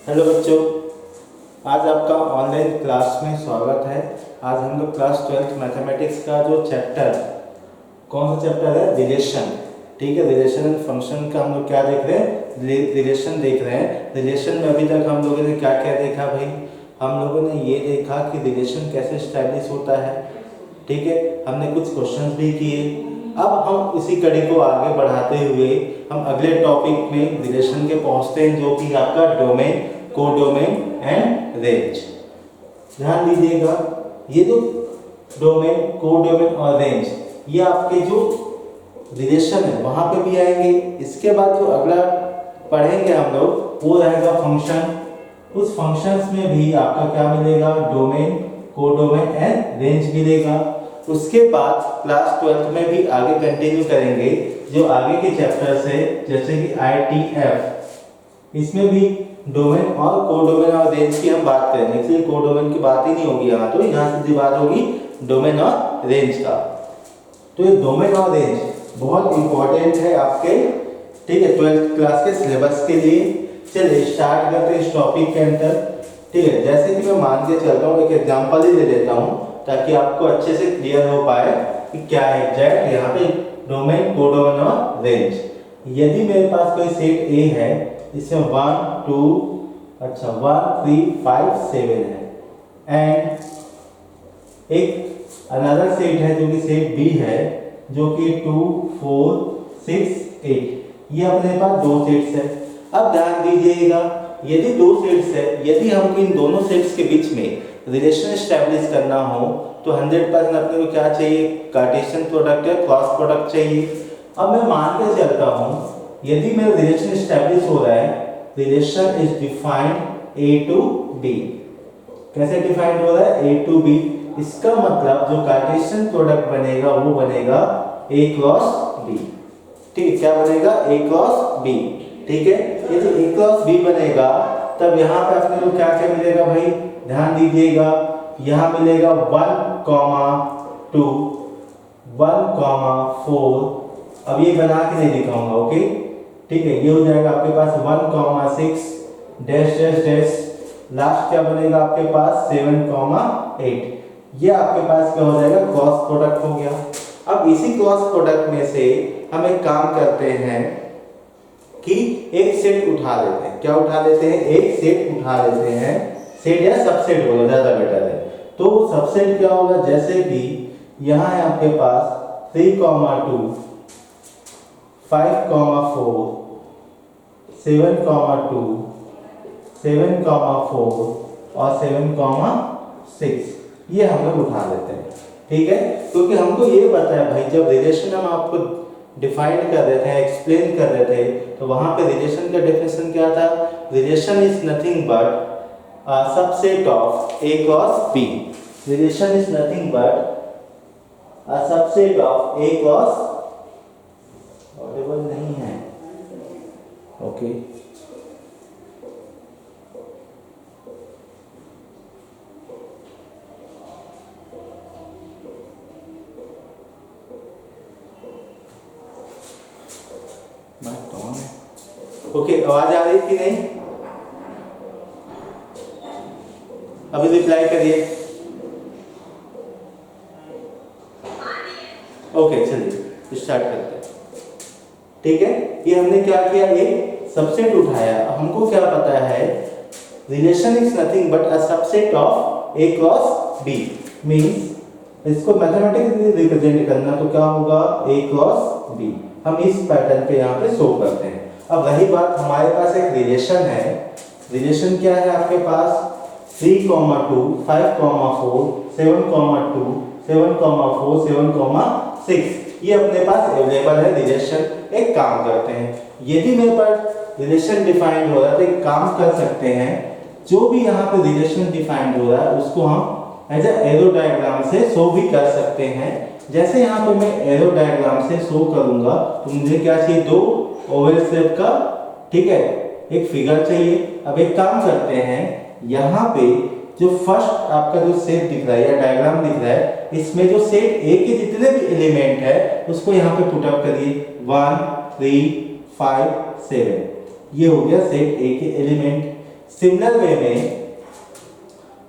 Hello बच्चों, आज आपका ऑनलाइन क्लास में स्वागत है। आज हम लोग क्लास 12th मैथमेटिक्स का जो चैप्टर, कौन सा चैप्टर है? रिलेशन। ठीक है, रिलेशन एंड फंक्शन का हम लोग क्या देख रहे हैं? रिलेशन देख रहे हैं। रिलेशन में अभी तक हम लोगों ने क्या क्या देखा भाई? हम लोगों ने ये देखा कि रिलेशन कैसे स्टैब्लिश होता है। ठीक है, हमने कुछ क्वेश्चंस भी किए। अब हम इसी कड़ी को आगे बढ़ाते हुए हम अगले टॉपिक में रिलेशन के पहुंचते हैं, जो कि आपका डोमेन, कोडोमेन एंड रेंज। ध्यान दीजिएगा, ये जो डोमेन, कोडोमेन और रेंज, ये आपके जो रिलेशन है वहां पे भी आएंगे। इसके बाद जो अगला पढ़ेंगे हम लोग वो रहेगा फंक्शन। उस फंक्शंस में भी आपका क्या मिलेगा? डोमेन, कोडोमेन एंड रेंज मिलेगा। उसके बाद क्लास 12th में भी आगे कंटिन्यू करेंगे जो आगे के चैप्टर्स है, जैसे कि ITF। इसमें भी डोमेन और कोडोमेन और रेंज की हम बात करेंगे, इसलिए कोडोमेन की बात ही नहीं होगी यहाँ, तो यहाँ सीधी बात होगी डोमेन और रेंज का। तो ये डोमेन और रेंज बहुत इंपॉर्टेंट है आपके, ठीक है, 12th क्लास के सिलेबस के लिए। चलिए स्टार्ट करते हैं इस टॉपिक के अंदर। ठीक है, जैसे कि मैं मान के चलता हूँ, एक एग्जांपल ही ले लेता हूँ ताकि आपको अच्छे से क्लियर हो पाए कि क्या है एग्जैक्ट यहाँ पे डोमेन, कोडोमेन और रेंज। यदि मेरे पास कोई सेट A है, इसमें 1 2 1 3 5 7 है, एंड एक अनदर सेट है जो कि सेट B है, जो कि 2 4 6 8। ये अपने पास दो सेट्स है। अब ध्यान दीजिएगा, यदि दो सेट्स है, यदि हमको इन दोनों सेट्स के बीच में रिलेशन एस्टैब्लिश करना हो तो 100% अपने को क्या चाहिए? कार्टेशियन प्रोडक्ट या क्रॉस प्रोडक्ट चाहिए। अब मैं मान के चलता हूँ, यदि मेरा रिलेशन एस्टैब्लिश हो रहा है, relation is defined A to B। कैसे डिफाइंड हो रहा है? A to B। इसका मतलब जो कार्टेशियन प्रोडक्ट बनेगा वो बनेगा A क्रॉस B। ठीक है, क्या बनेगा? A cross B। ठीक है, ये जो A क्रॉस B बनेगा, तब यहाँ पे अपने को क्या क्या मिलेगा भाई? ध्यान दीजिएगा, यहाँ मिलेगा 1, 2 1, 4। अब ये बना के नहीं दिखाऊंगा, ओके? ठीक है, ये हो जाएगा आपके पास 1, 6 डैश डैश डैश। लास्ट क्या बनेगा आपके पास? 7, 8। ये आपके पास क्या हो जाएगा? क्रॉस प्रोडक्ट हो गया। अब इसी क्रॉस प्रोडक्ट में से हम एक काम करते हैं कि एक सेट उठा लेते हैं। क्या उठा लेते हैं? एक सेट उठा लेते हैं। सेट या सबसेट होगा, ज्यादा बेटर है। तो सबसेट क्या होगा? जैसे कि यहाँ है आपके पास 3, 2 5, 4 7, 2 7, 4 और 7, 6। ये हम लोग उठा लेते हैं। ठीक है, क्योंकि हमको ये पता है भाई, जब रिलेशन हम आपको डिफाइन कर रहे थे, एक्सप्लेन कर रहे थे, तो वहां पे रिलेशन का डेफिनेशन क्या था? Relation is nothing but a subset of A cross B. Relation is nothing but a subset of A cross, audible नहीं है, okay? ओके, आवाज आ रही थी नहीं? अभी रिप्लाई करिए। ओके, चलिए स्टार्ट करते हैं। ठीक है, ये हमने क्या किया? एक सबसेट उठाया। हमको क्या पता है? Relation is nothing but a subset of A cross B। Means इसको मैथमेटिकली रिप्रेजेंट करना तो क्या होगा? A cross B। हम इस पैटर्न पे यहाँ पे शो करते हैं। अब रही बात, हमारे पास एक रिलेशन है। रिलेशन क्या है आपके पास? 3, 2 5, 4 7, 2 7, 4 7, 6। ये अपने पास अवेलेबल है रिलेशन। एक काम करते हैं, यदि मेरे पास रिलेशन डिफाइंड हो रहा है तो एक काम कर सकते हैं, जो भी यहाँ पे रिलेशन डिफाइंड हो रहा है उसको हम एज ए एरो डायग्राम से शो भी कर सकते हैं। जैसे यहाँ पे मैं एरो डायग्राम से शो करूंगा तो मुझे क्या चाहिए? दो ओवल शेप का, ठीक है, एक फिगर चाहिए। अब एक काम करते हैं, यहाँ पे जो फर्स्ट आपका जो सेट दिख रहा है या डायग्राम दिख रहा है, इसमें जो सेट A के जितने भी एलिमेंट है उसको यहाँ पे पुट अप करिए। 1 3 5 7, ये हो गया सेट A के एलिमेंट। सिमिलर वे में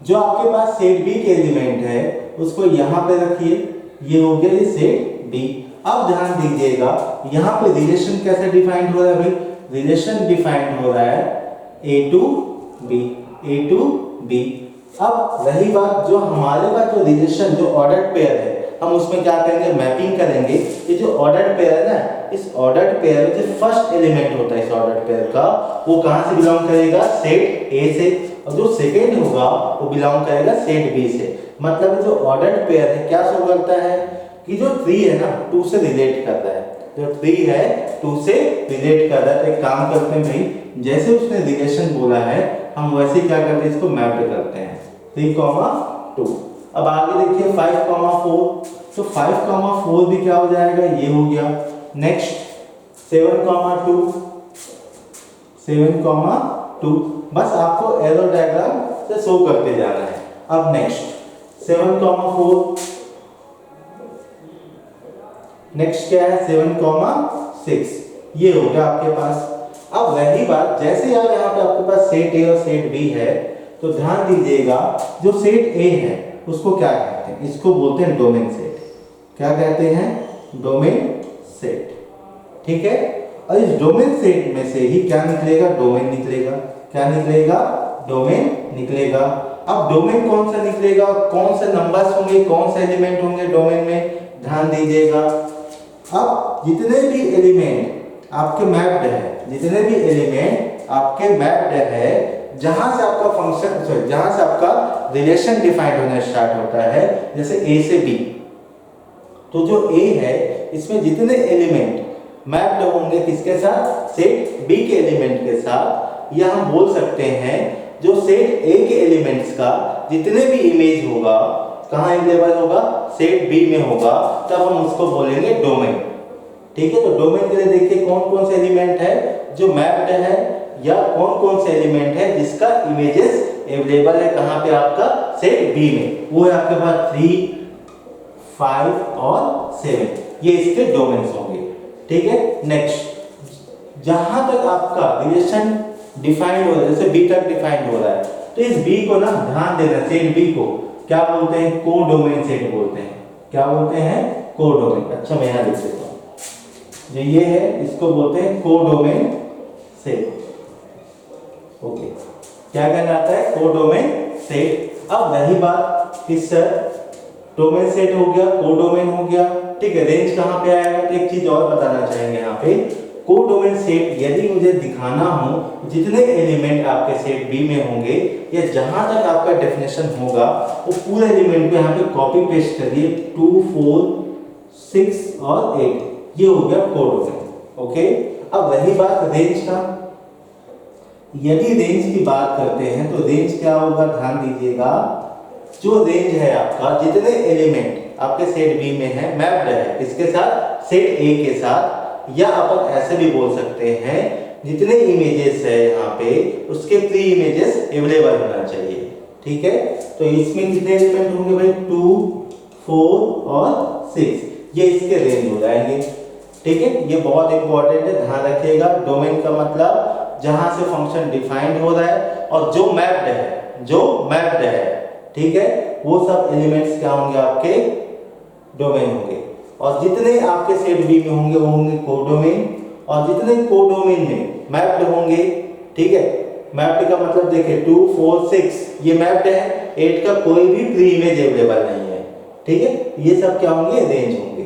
जो आपके पास सेट बी के एलिमेंट है उसको यहाँ पे रखिए, ये हो गया ये सेट बी। अब ध्यान दीजिएगा यहाँ पे रिलेशन कैसे डिफाइंड हो रहा है भाई, रिलेशन डिफाइंड हो रहा है A to B, A to B. अब रही बात जो हमारे पास जो रिलेशन जो ऑर्डर्ड पेयर है, हम उसमें क्या करेंगे, मैपिंग करेंगे। ये जो ऑर्डर्ड पेयर है ना, इस ऑर्डर्ड पेयर में जो फर्स्ट एलिमेंट होता है इस ऑर्डर्ड पेयर का, वो कहाँ से बिलोंग करेगा, सेट ए से, और जो सेकेंड होगा वो बिलोंग करेगा सेट बी से। मतलब जो ऑर्डर्ड पेयर है क्या शो करता है कि जो ट्री है ना 2 से रिलेट करता है, जो ट्री है 2 से रिलेट कर रहा है। तो एक काम करते हैं भाई, जैसे उसने रिलेशन बोला है हम वैसे क्या करते हैं, इसको मैप करते हैं 3,2। अब आगे देखिए 5,4, तो 5,4 भी क्या हो जाएगा, ये हो गया। नेक्स्ट 7,2, 7,2, बस आपको एरो डायग्राम से शो करते जाना है। अब नेक्स्ट 7,4, नेक्स्ट क्या है 7,6, ये हो गया आपके पास। अब रही बात, जैसे यार यहाँ पे आपके पास सेट ए और सेट बी है, तो ध्यान दीजिएगा जो सेट ए है उसको क्या कहते हैं, इसको बोलते हैं डोमेन सेट। क्या कहते हैं, डोमेन सेट, ठीक है। और इस डोमेन सेट में से ही क्या निकलेगा, डोमेन निकलेगा। क्या निकलेगा, डोमेन निकलेगा। अब डोमेन कौन सा निकलेगा, कौन से नंबर्स होंगे, कौन से एलिमेंट होंगे डोमेन में, ध्यान दीजिएगा। अब जितने भी एलिमेंट आपके मैप्ड है, जितने भी एलिमेंट आपके मैप्ड है, जहां से आपका फंक्शन सॉरी जहां से आपका रिलेशन डिफाइंड होना स्टार्ट होता है, जैसे ए से बी, तो जो ए है इसमें जितने एलिमेंट मैप्ड होंगे किसके साथ, सेट बी के एलिमेंट के साथ, या हम बोल सकते हैं जो सेट ए के एलिमेंट्स का जितने भी इमेज होगा कहाँ अवेलेबल होगा, सेट बी में होगा, तब हम उसको बोलेंगे डोमेन। ठीक है, तो डोमेन के लिए देखिए कौन कौन से एलिमेंट है जो मैप्ड है, या कौन कौन से एलिमेंट है जिसका इमेजेस अवेलेबल है कहाँ पे, आपका सेट बी में। वो है आपके पास 3, 5 और 7, ये इसके डोमेन्स होंगे। ठीक है, नेक्स्ट जहां तक आपका रिलेशन डिफाइंड हो रहा है, जैसे बी तक डिफाइंड हो रहा है, तो इस बी को ना ध्यान देना, सेट बी को क्या बोलते हैं, कोडोमेन सेट बोलते हैं। क्या बोलते हैं, कोडोमेन। अच्छा मैं यहां लिख देता हूं, जो ये है इसको बोलते हैं कोडोमेन सेट। ओके, क्या कहलाता है, कोडोमेन सेट। अब रही बात किस सर, डोमेन सेट हो गया, कोडोमेन हो गया, ठीक है। रेंज कहां पे आएगा, तो एक चीज और बताना चाहेंगे यहाँ पे, कोडोमेन सेट यदि मुझे दिखाना हो जितने एलिमेंट आपके सेट बी में होंगे, या जहां तक आपका डेफिनेशन होगा, वो पूरे एलिमेंट को यहाँ पे कॉपी पेस्ट करिए, 2, 4, 6 और 8, ये हो गया कोडोमेन। ओके, अब रही बात रेंज का, यदि रेंज की बात करते हैं तो रेंज क्या होगा, ध्यान दीजिएगा। जो रेंज है आपका, जितने एलिमेंट आपके सेट बी में है मैप्ड है किसके साथ, सेट ए के साथ, या अपन ऐसे भी बोल सकते हैं जितने इमेजेस है यहाँ पे उसके 3 इमेजेस अवेलेबल होना चाहिए। ठीक है, तो इसमें कितने एलिमेंट होंगे भाई, 2, 4 और 6, ये इसके रेंज हो जाएंगे। ठीक है, ये बहुत इंपॉर्टेंट है, ध्यान रखिएगा। डोमेन का मतलब जहां से फंक्शन डिफाइंड हो रहा है और जो मैप्ड है, जो मैप्ड है, ठीक है, वो सब एलिमेंट्स क्या होंगे, आपके डोमेन होंगे। और जितने आपके सेट बी में होंगे वो होंगे कोडोमेन, और जितने कोडोमेन में मैप्ड होंगे, ठीक है, मैप्ड का मतलब देखिए 2, 4, 6 ये मैप्ड है, 8 का कोई भी प्री इमेज अवेलेबल नहीं है। ठीक है, ये सब क्या होंगे, रेंज होंगे।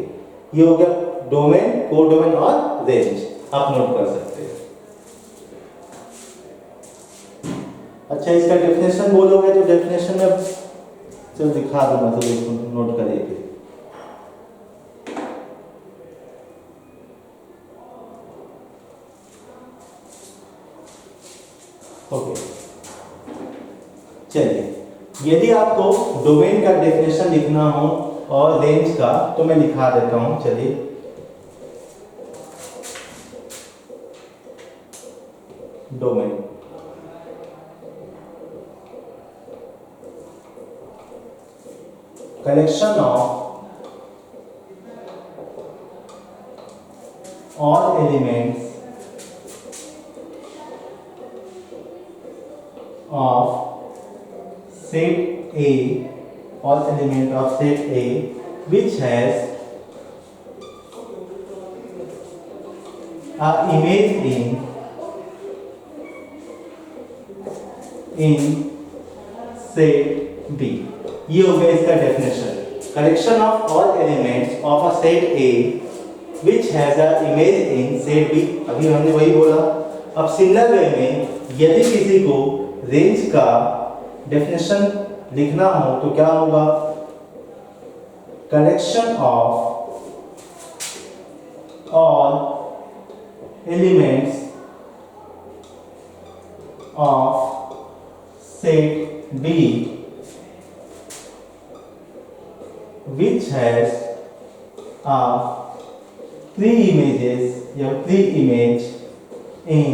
ये हो गया डोमेन, कोडोमेन और रेंज, आप नोट कर सकते हैं। अच्छा, इसका डेफिनेशन बोलोगे तो डेफिनेशन में चलो दिखा दूंगा, तो देखो नोट करिए। ओके, चलिए, यदि आपको डोमेन का डेफिनेशन लिखना हो और रेंज का, तो मैं लिखा देता हूं। चलिए, domain collection of all elements of set A, all element of set A which has a image in set B। ये हो गया इसका definition. Collection of all elements of a set A which has a image in set B, अभी हमने वही बोला। अब similar way में यदि किसी को रेंज का डेफिनेशन लिखना हो तो क्या होगा? Collection of all elements of set B which has a pre-images या pre-image in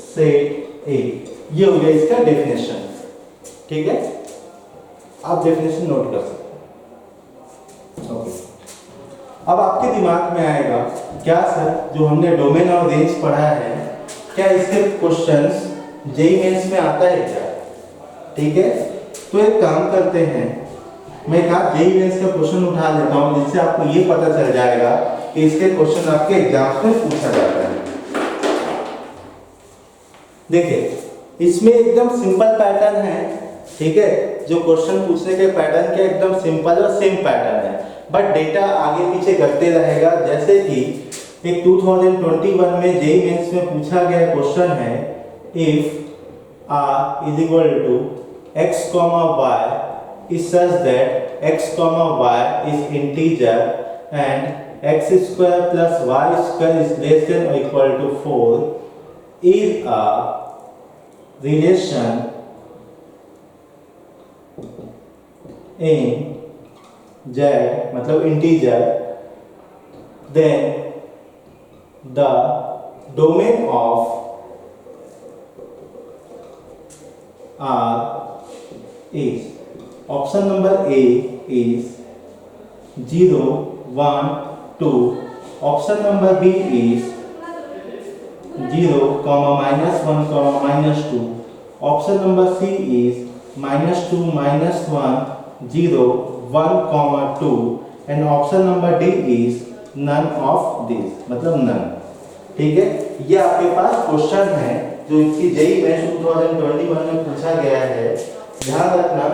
set A। ये हो गया इसका डेफिनेशन। ठीक है, आप डेफिनेशन नोट कर सकते हैं। ओके, अब आपके दिमाग में आएगा क्या सर जो हमने डोमेन और रेंज पढ़ा है क्या इसके क्वेश्चंस जेईई मेंस में आता है क्या? ठीक है, तो एक काम करते हैं, मैं कहा जेईई मेंस का क्वेश्चन उठा लेता हूं जिससे आपको ये पता चल जाएगा कि इसके क्वेश्चन आपके एग्जाम में पूछा जाता है। देखिए, इसमें एकदम सिंपल पैटर्न है। ठीक है, जो क्वेश्चन पूछने के पैटर्न के एकदम सिंपल और सेम पैटर्न है, बट डेटा आगे पीछे करते रहेगा। जैसे कि एक 2021 में जेईई मेंस में पूछा गया क्वेश्चन है, if r is equal to x, y is such that x, y is integer and x square plus y square is less than or equal to 4 is a relation in z मतलब integer, then the domain of R is, option number A is 0, 1, 2, option number B is 0, -1, -2, option number C is -2, -1, 0, 1, 2 and option number D is none of these, मतलब none। ठीक है, ये आपके पास question है जो इसकी JEE mains 2021 में पूछा गया है। ध्यान रखना,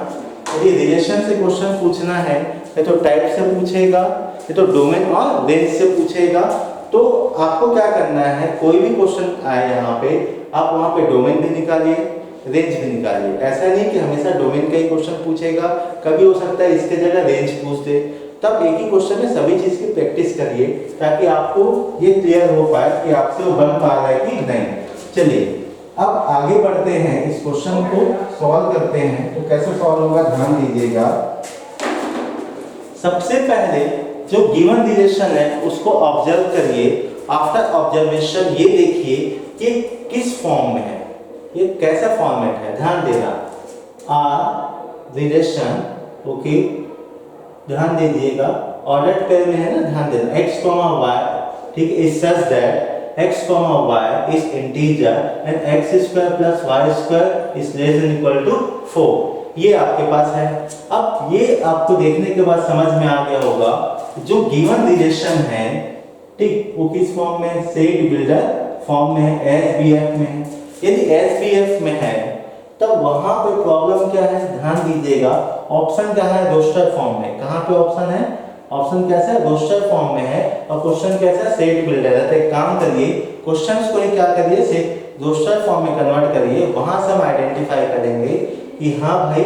यदि रिलेशन से क्वेश्चन पूछना है या तो टाइप से पूछेगा या तो डोमेन और रेंज से पूछेगा। तो आपको क्या करना है, कोई भी क्वेश्चन आए यहाँ पे आप वहाँ पे डोमेन भी निकालिए, रेंज भी निकालिए। ऐसा नहीं कि हमेशा डोमेन का ही क्वेश्चन पूछेगा, कभी हो सकता है इसके जगह रेंज पूछ दे। तब एक ही क्वेश्चन में सभी चीज की प्रैक्टिस करिए ताकि आपको ये क्लियर हो पाए कि आपसे वो बन पा रहा है कि नहीं। चलिए अब आगे बढ़ते हैं, इस क्वेश्चन को सॉल्व करते हैं। तो कैसे सॉल्व होगा ध्यान दीजिएगा। सबसे पहले जो गिवन रिलेशन है उसको ऑब्जर्व करिए। आफ्टर ऑब्जर्वेशन ये देखिए कि किस फॉर्म में है, ये कैसा फॉर्मेट है, ध्यान देना। आर रिलेशन, ओके ध्यान दीजिएगा, ऑर्डर्ड पेयर में है ना, ध्यान देना। x, y, ठीक है, is such that x, y is integer and x square plus y square is less than equal to 4। ये आपके पास है। अब ये आपको देखने के बाद समझ में आ गया होगा जो गिवन रिलेशन है, ठीक, वो किस फॉर्म में, सेट बिल्डर फॉर्म में है, SBF में है। यदि SBF में है तब वहां पे प्रॉब्लम क्या है, ध्यान दीजिएगा। ऑप्शन क्या है, रोस्टर फॉर्म में। कहां पे ऑप्शन है, ऑप्शन कैसा है, रोस्टर फॉर्म में है। और क्वेश्चन कैसा है, सेट बिल्डर है। तो एक काम करिए, क्वेश्चंस को ही क्या करिए, से रोस्टर फॉर्म में कन्वर्ट करिए। वहां से हम आइडेंटिफाई करेंगे कि हाँ भाई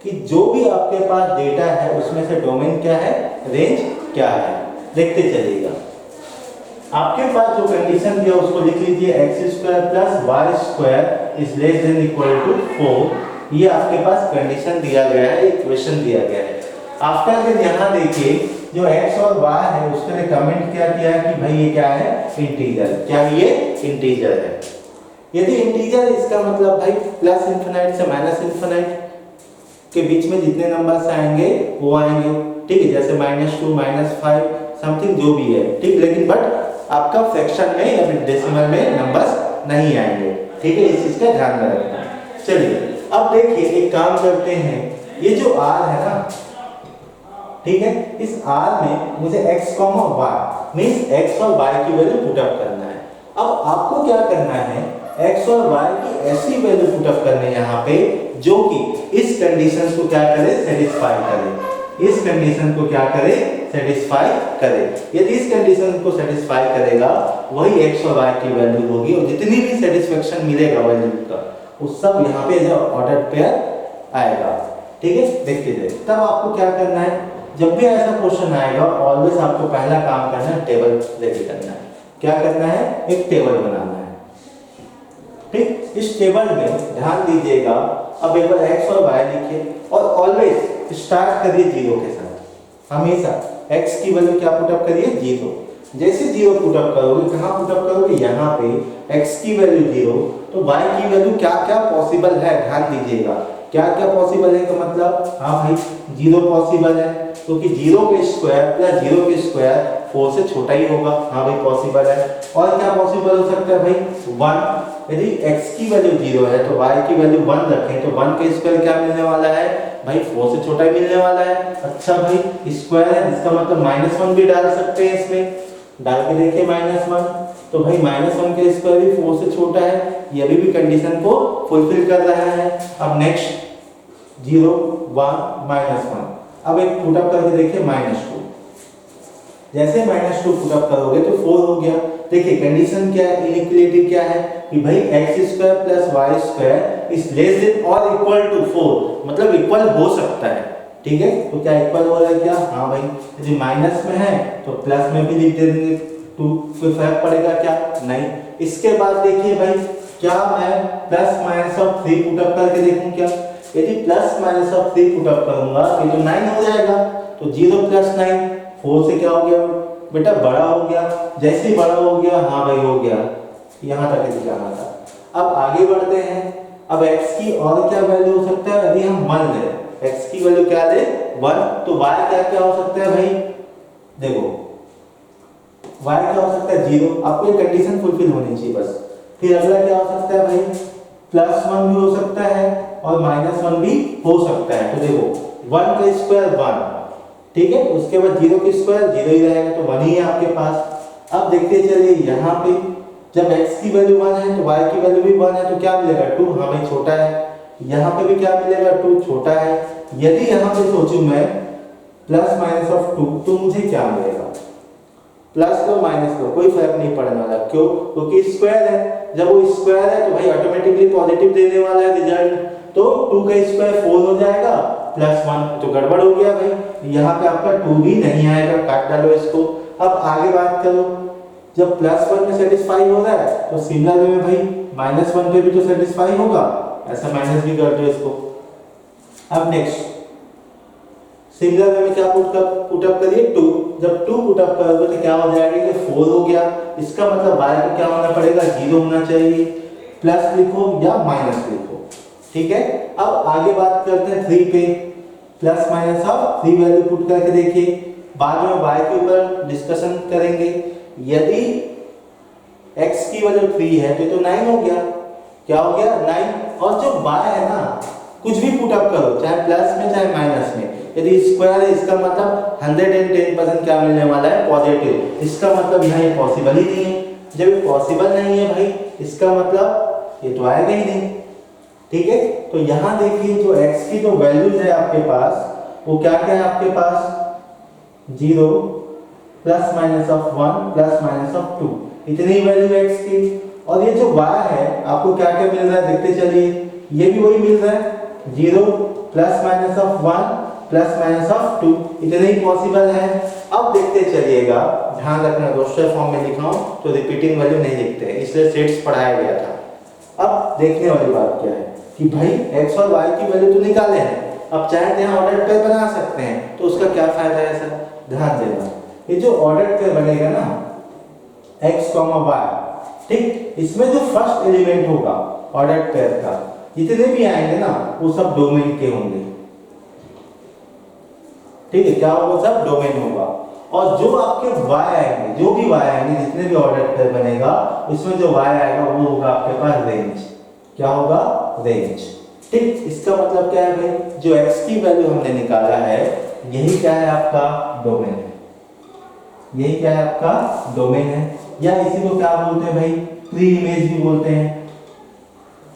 कि जो भी आपके पास डेटा है उसमें से डोमेन क्या है, रेंज क्या है। देखते चलिएगा। आपके पास जो कंडीशन दिया उसको लिख लीजिए, x square plus y square is less than equal to 4। ये आपके पास कंडीशन दिया गया है, इक्वेशन दिया गया है। आफ्टर देन यहाँ देखिए जो x और y है उसके लिए कमेंट क्या किया है कि भाई ये क्या है, इंटीजर। क्या ये इंटीजर है। यदि इंटीजर इसका मतलब भाई प्लस इंफिनिट से माइनस इंफिनिट के बीच में जितने नंबर्स आएंगे वो आएंगे, ठीक है, जैसे -2, -5 समथिंग जो भी है, ठीक। लेकिन बट आपका फ्रैक्शन में या फिर डेसिमल में नंबर्स नहीं आएंगे, ठीक है, इस चीज का ध्यान में रखना। चलिए अब देखिए एक काम करते हैं, ये जो r है ना, ठीक है, इस r में मुझे x, y मींस x और y की वैल्यू पुट अप करना है। अब आपको क्या करना है, x और y की ऐसी वैल्यू पुट अप करनी है यहाँ पे जो कि इस कंडीशन को क्या करे, सेटिस्फाई करे। इस कंडीशन को क्या करे, सेटिस्फाई करे। यदि इस कंडीशन को सेटिस्फाई करेगा वही x और y की वैल्यू होगी, और जितनी भी सेटिस्फेक्शन मिलेगा वैल्यू का वो सब यहाँ पे जो ऑर्डर पेयर आएगा। ठीक है, देखते जाइए। तब आपको क्या करना है, जब भी ऐसा क्वेश्चन आएगा ऑलवेज आपको पहला काम करना है, टेबल रेडी करना है। क्या करना है, एक टेबल बनाना है। ठीक, इस टेबल में ध्यान दीजिएगा, अब एक बार x और y लिखिए और ऑलवेज स्टार्ट करिए जीरो के साथ। हमेशा x की वैल्यू क्या पुट अप करिए, जीरो। जैसे जीरो पुट अप करोगे, कहाँ पुट अप करोगे, यहाँ पे x की वैल्यू जीरो, तो y की वैल्यू क्या क्या पॉसिबल है, ध्यान दीजिएगा। क्या क्या पॉसिबल है का मतलब, हाँ भाई जीरो पॉसिबल है, क्योंकि जीरो के स्क्वायर प्लस जीरो के स्क्वायर 4 से छोटा ही होगा। हाँ भाई पॉसिबल है। और क्या पॉसिबल हो सकता है भाई, 1। यदि x की वैल्यू जीरो है तो y की वैल्यू 1 रखें तो 1 के स्क्वायर क्या मिलने वाला है भाई, 4 से छोटा ही मिलने वाला है। अच्छा भाई स्क्वायर है, इसका मतलब -1 भी डाल सकते हैं, इसमें डाल के देखिए -1, तो भाई -1 के स्क्वायर भी 4 से छोटा है, ये भी कंडीशन को फुलफिल कर रहा है। अब नेक्स्ट 0 1 -1, अब एक पुट अप करके देखिए -2। जैसे -2 पुट अप करोगे तो 4 हो गया। देखिए कंडीशन क्या है, इनइक्वालिटी क्या है कि भाई x² + y² is less then और इक्वल टू 4, मतलब इक्वल हो सकता है। ठीक है, तो क्या इक्वल हो रहा है क्या, हाँ भाई। यदि माइनस में है तो प्लस में भी लिख देंगे, 2 कोई फर्क पड़ेगा क्या, नहीं। इसके बाद देखिए भाई, क्या मैं ±3 पुट अप करके देखूं क्या, यदि ±3 पुट अप करूंगा तो 9 हो जाएगा। तो 0 + 9 4 से क्या हो गया बेटा, बड़ा हो गया। जैसे ही बड़ा हो गया, हाँ भाई हो गया, यहाँ तक ही जाना था। अब आगे बढ़ते हैं। अब x की और क्या वैल्यू हो सकता है, यदि हम 1 ले, x की वैल्यू क्या ले 1, तो y क्या क्या हो सकता है भाई, देखो y क्या हो सकता है 0। आपको ये कंडीशन फुलफिल होनी चाहिए बस। फिर अगला क्या हो सकता है भाई, +1 भी हो सकता है और -1 भी हो सकता है। तो देखो 1 का स्क्वायर 1, ठीक है, उसके बाद 0 का स्क्वायर 0 ही रहेगा, तो 1 ही है आपके पास। अब देखते चलिए यहाँ पे, जब x की वैल्यू 1 है तो y की वैल्यू भी 1 है, तो क्या मिलेगा 2, हाँ भाई छोटा है। यहाँ पे भी क्या मिलेगा 2, छोटा है। यदि यहाँ पे सोचूं मैं ±2, तो मुझे क्या मिलेगा, प्लस लो माइनस लो कोई फर्क नहीं पड़ने वाला। क्यों, क्योंकि स्क्वायर है। जब वो स्क्वायर है तो भाई ऑटोमेटिकली पॉजिटिव देने वाला है रिजल्ट। तो 2 का स्क्वायर 4 हो जाएगा, +1 तो गड़बड़ हो गया भाई, यहाँ पे आपका 2 भी नहीं आएगा, काट डालो इसको। अब आगे बात करो, जब +1 में सेटिस्फाई हो रहा है तो सिमिलर वे में भाई -1 पे भी तो सेटिस्फाई होगा, ऐसा माइनस भी कर दो इसको। अब नेक्स्ट सिमिलर वे में क्या पुट अप करिए 2। जब 2 पुट अप करोगे तो क्या हो जाएगा, ये 4 हो गया। इसका मतलब y को क्या होना पड़ेगा, 0 होना चाहिए। प्लस लिखो या माइनस लिखो, ठीक है। अब आगे बात करते हैं 3 पे, ± ऑफ 3 वैल्यू पुट करके देखिए, बाद में y के ऊपर डिस्कशन करेंगे। यदि x की वैल्यू 3 है तो 9 हो गया, क्या हो गया 9। और जो y है ना, कुछ भी पुट अप करो, चाहे प्लस में चाहे माइनस में, यदि स्क्वायर है इसका मतलब 110% क्या मिलने वाला है, पॉजिटिव। इसका मतलब यहाँ ये पॉसिबल ही नहीं है। जब ये पॉसिबल नहीं है भाई, इसका मतलब ये तो आएगा ही नहीं, ठीक है। तो यहाँ देखिए जो x की जो वैल्यूज है आपके पास, वो क्या क्या है आपके पास, 0 ±1 ±2, इतनी वैल्यू है x की। और ये जो y है आपको क्या क्या मिल रहा है, देखते चलिए, ये भी वही मिल रहा है, 0 ±1 ±2, इतने ही पॉसिबल है। अब देखते चलिएगा, ध्यान रखना रोस्टर फॉर्म में लिखा हूं तो रिपीटिंग वैल्यू नहीं लिखते हैं, इसलिए सेट्स पढ़ाया गया था। अब देखने वाली बात क्या है कि भाई x और y की वैल्यू तो निकाले हैं, अब चाहे तो यहाँ ऑर्डर पेयर बना सकते हैं, तो उसका क्या फायदा है सर, ध्यान देना। ये जो ऑर्डर पेयर बनेगा ना x, y, ठीक, इसमें जो फर्स्ट एलिमेंट होगा ऑर्डर पेयर का, जितने भी आएंगे ना वो सब डोमेन के होंगे, ठीक है। क्या होगा, सब डोमेन होगा। और जो आपके y आएंगे, जो भी y आएंगे, जितने भी ऑर्डर पेयर बनेगा, उसमें जो y आएगा वो होगा आपके पास रेंज। क्या होगा, रेंज। ठीक, इसका मतलब क्या है भाई, जो x की वैल्यू हमने निकाला है यही क्या है आपका डोमेन है, यही क्या है आपका डोमेन है, या इसी को क्या बोलते हैं भाई, प्री इमेज भी बोलते हैं,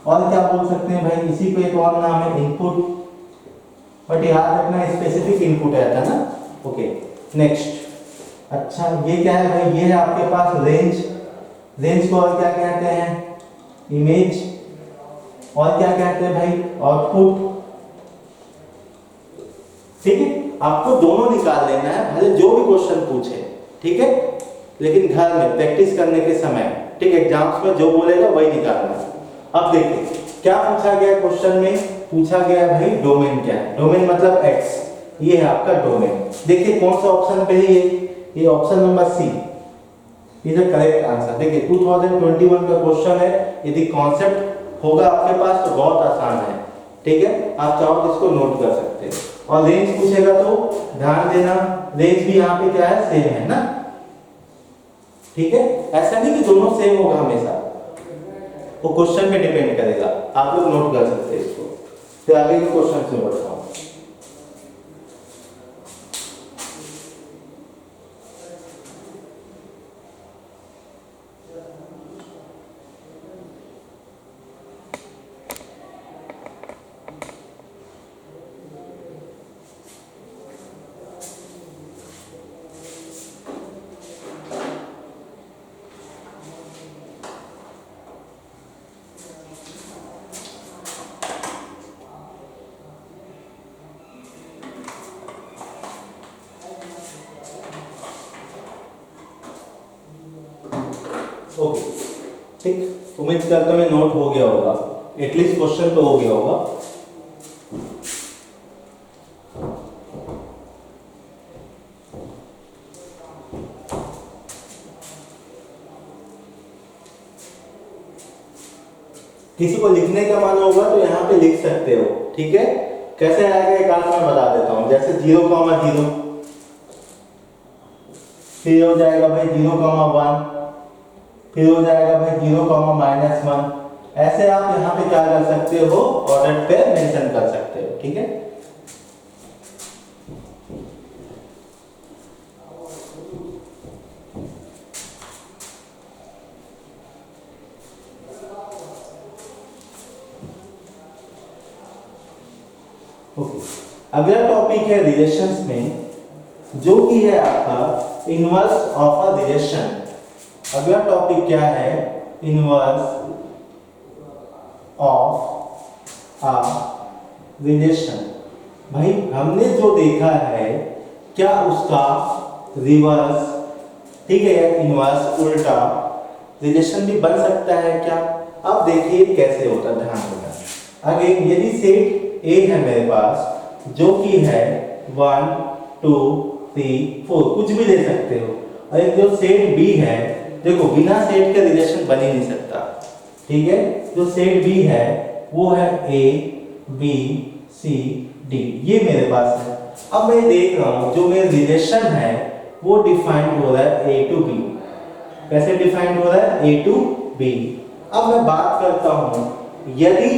और क्या बोल सकते हैं भाई, इसी को एक और नाम है इनपुट, बट याद रखना स्पेसिफिक इनपुट रहता है ना। ओके नेक्स्ट, अच्छा ये क्या है भाई, ये है आपके पास रेंज, रेंज को और क्या कहते हैं, इमेज, और क्या कहते हैं भाई, आउटपुट। ठीक है, आपको दोनों निकाल लेना है भले जो भी क्वेश्चन पूछे, ठीक है, लेकिन घर में प्रैक्टिस करने के समय, ठीक, एग्जाम्स में जो बोलेगा वही निकालना है। अब देखिए क्या पूछा गया क्वेश्चन में, पूछा गया भाई डोमेन क्या है, डोमेन मतलब x, ये है आपका डोमेन। देखिए कौन सा ऑप्शन पे है ये option number C is the correct answer. देखिए 2021 का क्वेश्चन है, यदि कॉन्सेप्ट होगा आपके पास तो बहुत आसान है, ठीक है, आप चाहो तो इसको नोट कर सकते हैं। और रेंज पूछेगा तो ध्यान देना, रेंज भी यहाँ पे क्या है, सेम है ना, ठीक है, ऐसा नहीं कि दोनों सेम होगा हमेशा, वो क्वेश्चन पे डिपेंड करेगा, आप लोग नोट कर सकते हैं इसको। फिर आगे के क्वेश्चन से बढ़ता हूँ। ओके ठीक, उम्मीद करता हूँ नोट हो गया होगा, एटलीस्ट क्वेश्चन तो हो गया होगा। किसी को लिखने का मन होगा तो यहाँ पे लिख सकते हो, ठीक है, कैसे आएगा एक आध मैं बता देता हूँ। जैसे 0,0, फिर हो जाएगा भाई 0,1, फिर हो जाएगा भाई 0,-1, ऐसे आप यहाँ पे क्या कर सकते हो, ऑर्डर पे मेंशन कर सकते हो, ठीक है। ओके, अगला टॉपिक है रिलेशंस में, जो कि है आपका इनवर्स ऑफ अ रिलेशन। अगला टॉपिक क्या है, इनवर्स ऑफ अ रिलेशन। भाई हमने जो देखा है क्या उसका रिवर्स, ठीक है, इनवर्स उल्टा रिलेशन भी बन सकता है क्या। अब देखिए कैसे होता है, ध्यान देना। आगे यदि सेट A है मेरे पास, जो कि है 1 2 3 4, कुछ भी ले सकते हो, और एक जो सेट B है, देखो बिना सेट के रिलेशन बन ही नहीं सकता, ठीक है। जो सेट B है वो है A B C D, ये मेरे पास है। अब मैं देख रहा हूं जो मेरा रिलेशन है वो डिफाइंड हो रहा है A to B। कैसे डिफाइंड हो रहा है, A to B। अब मैं बात करता हूं, यदि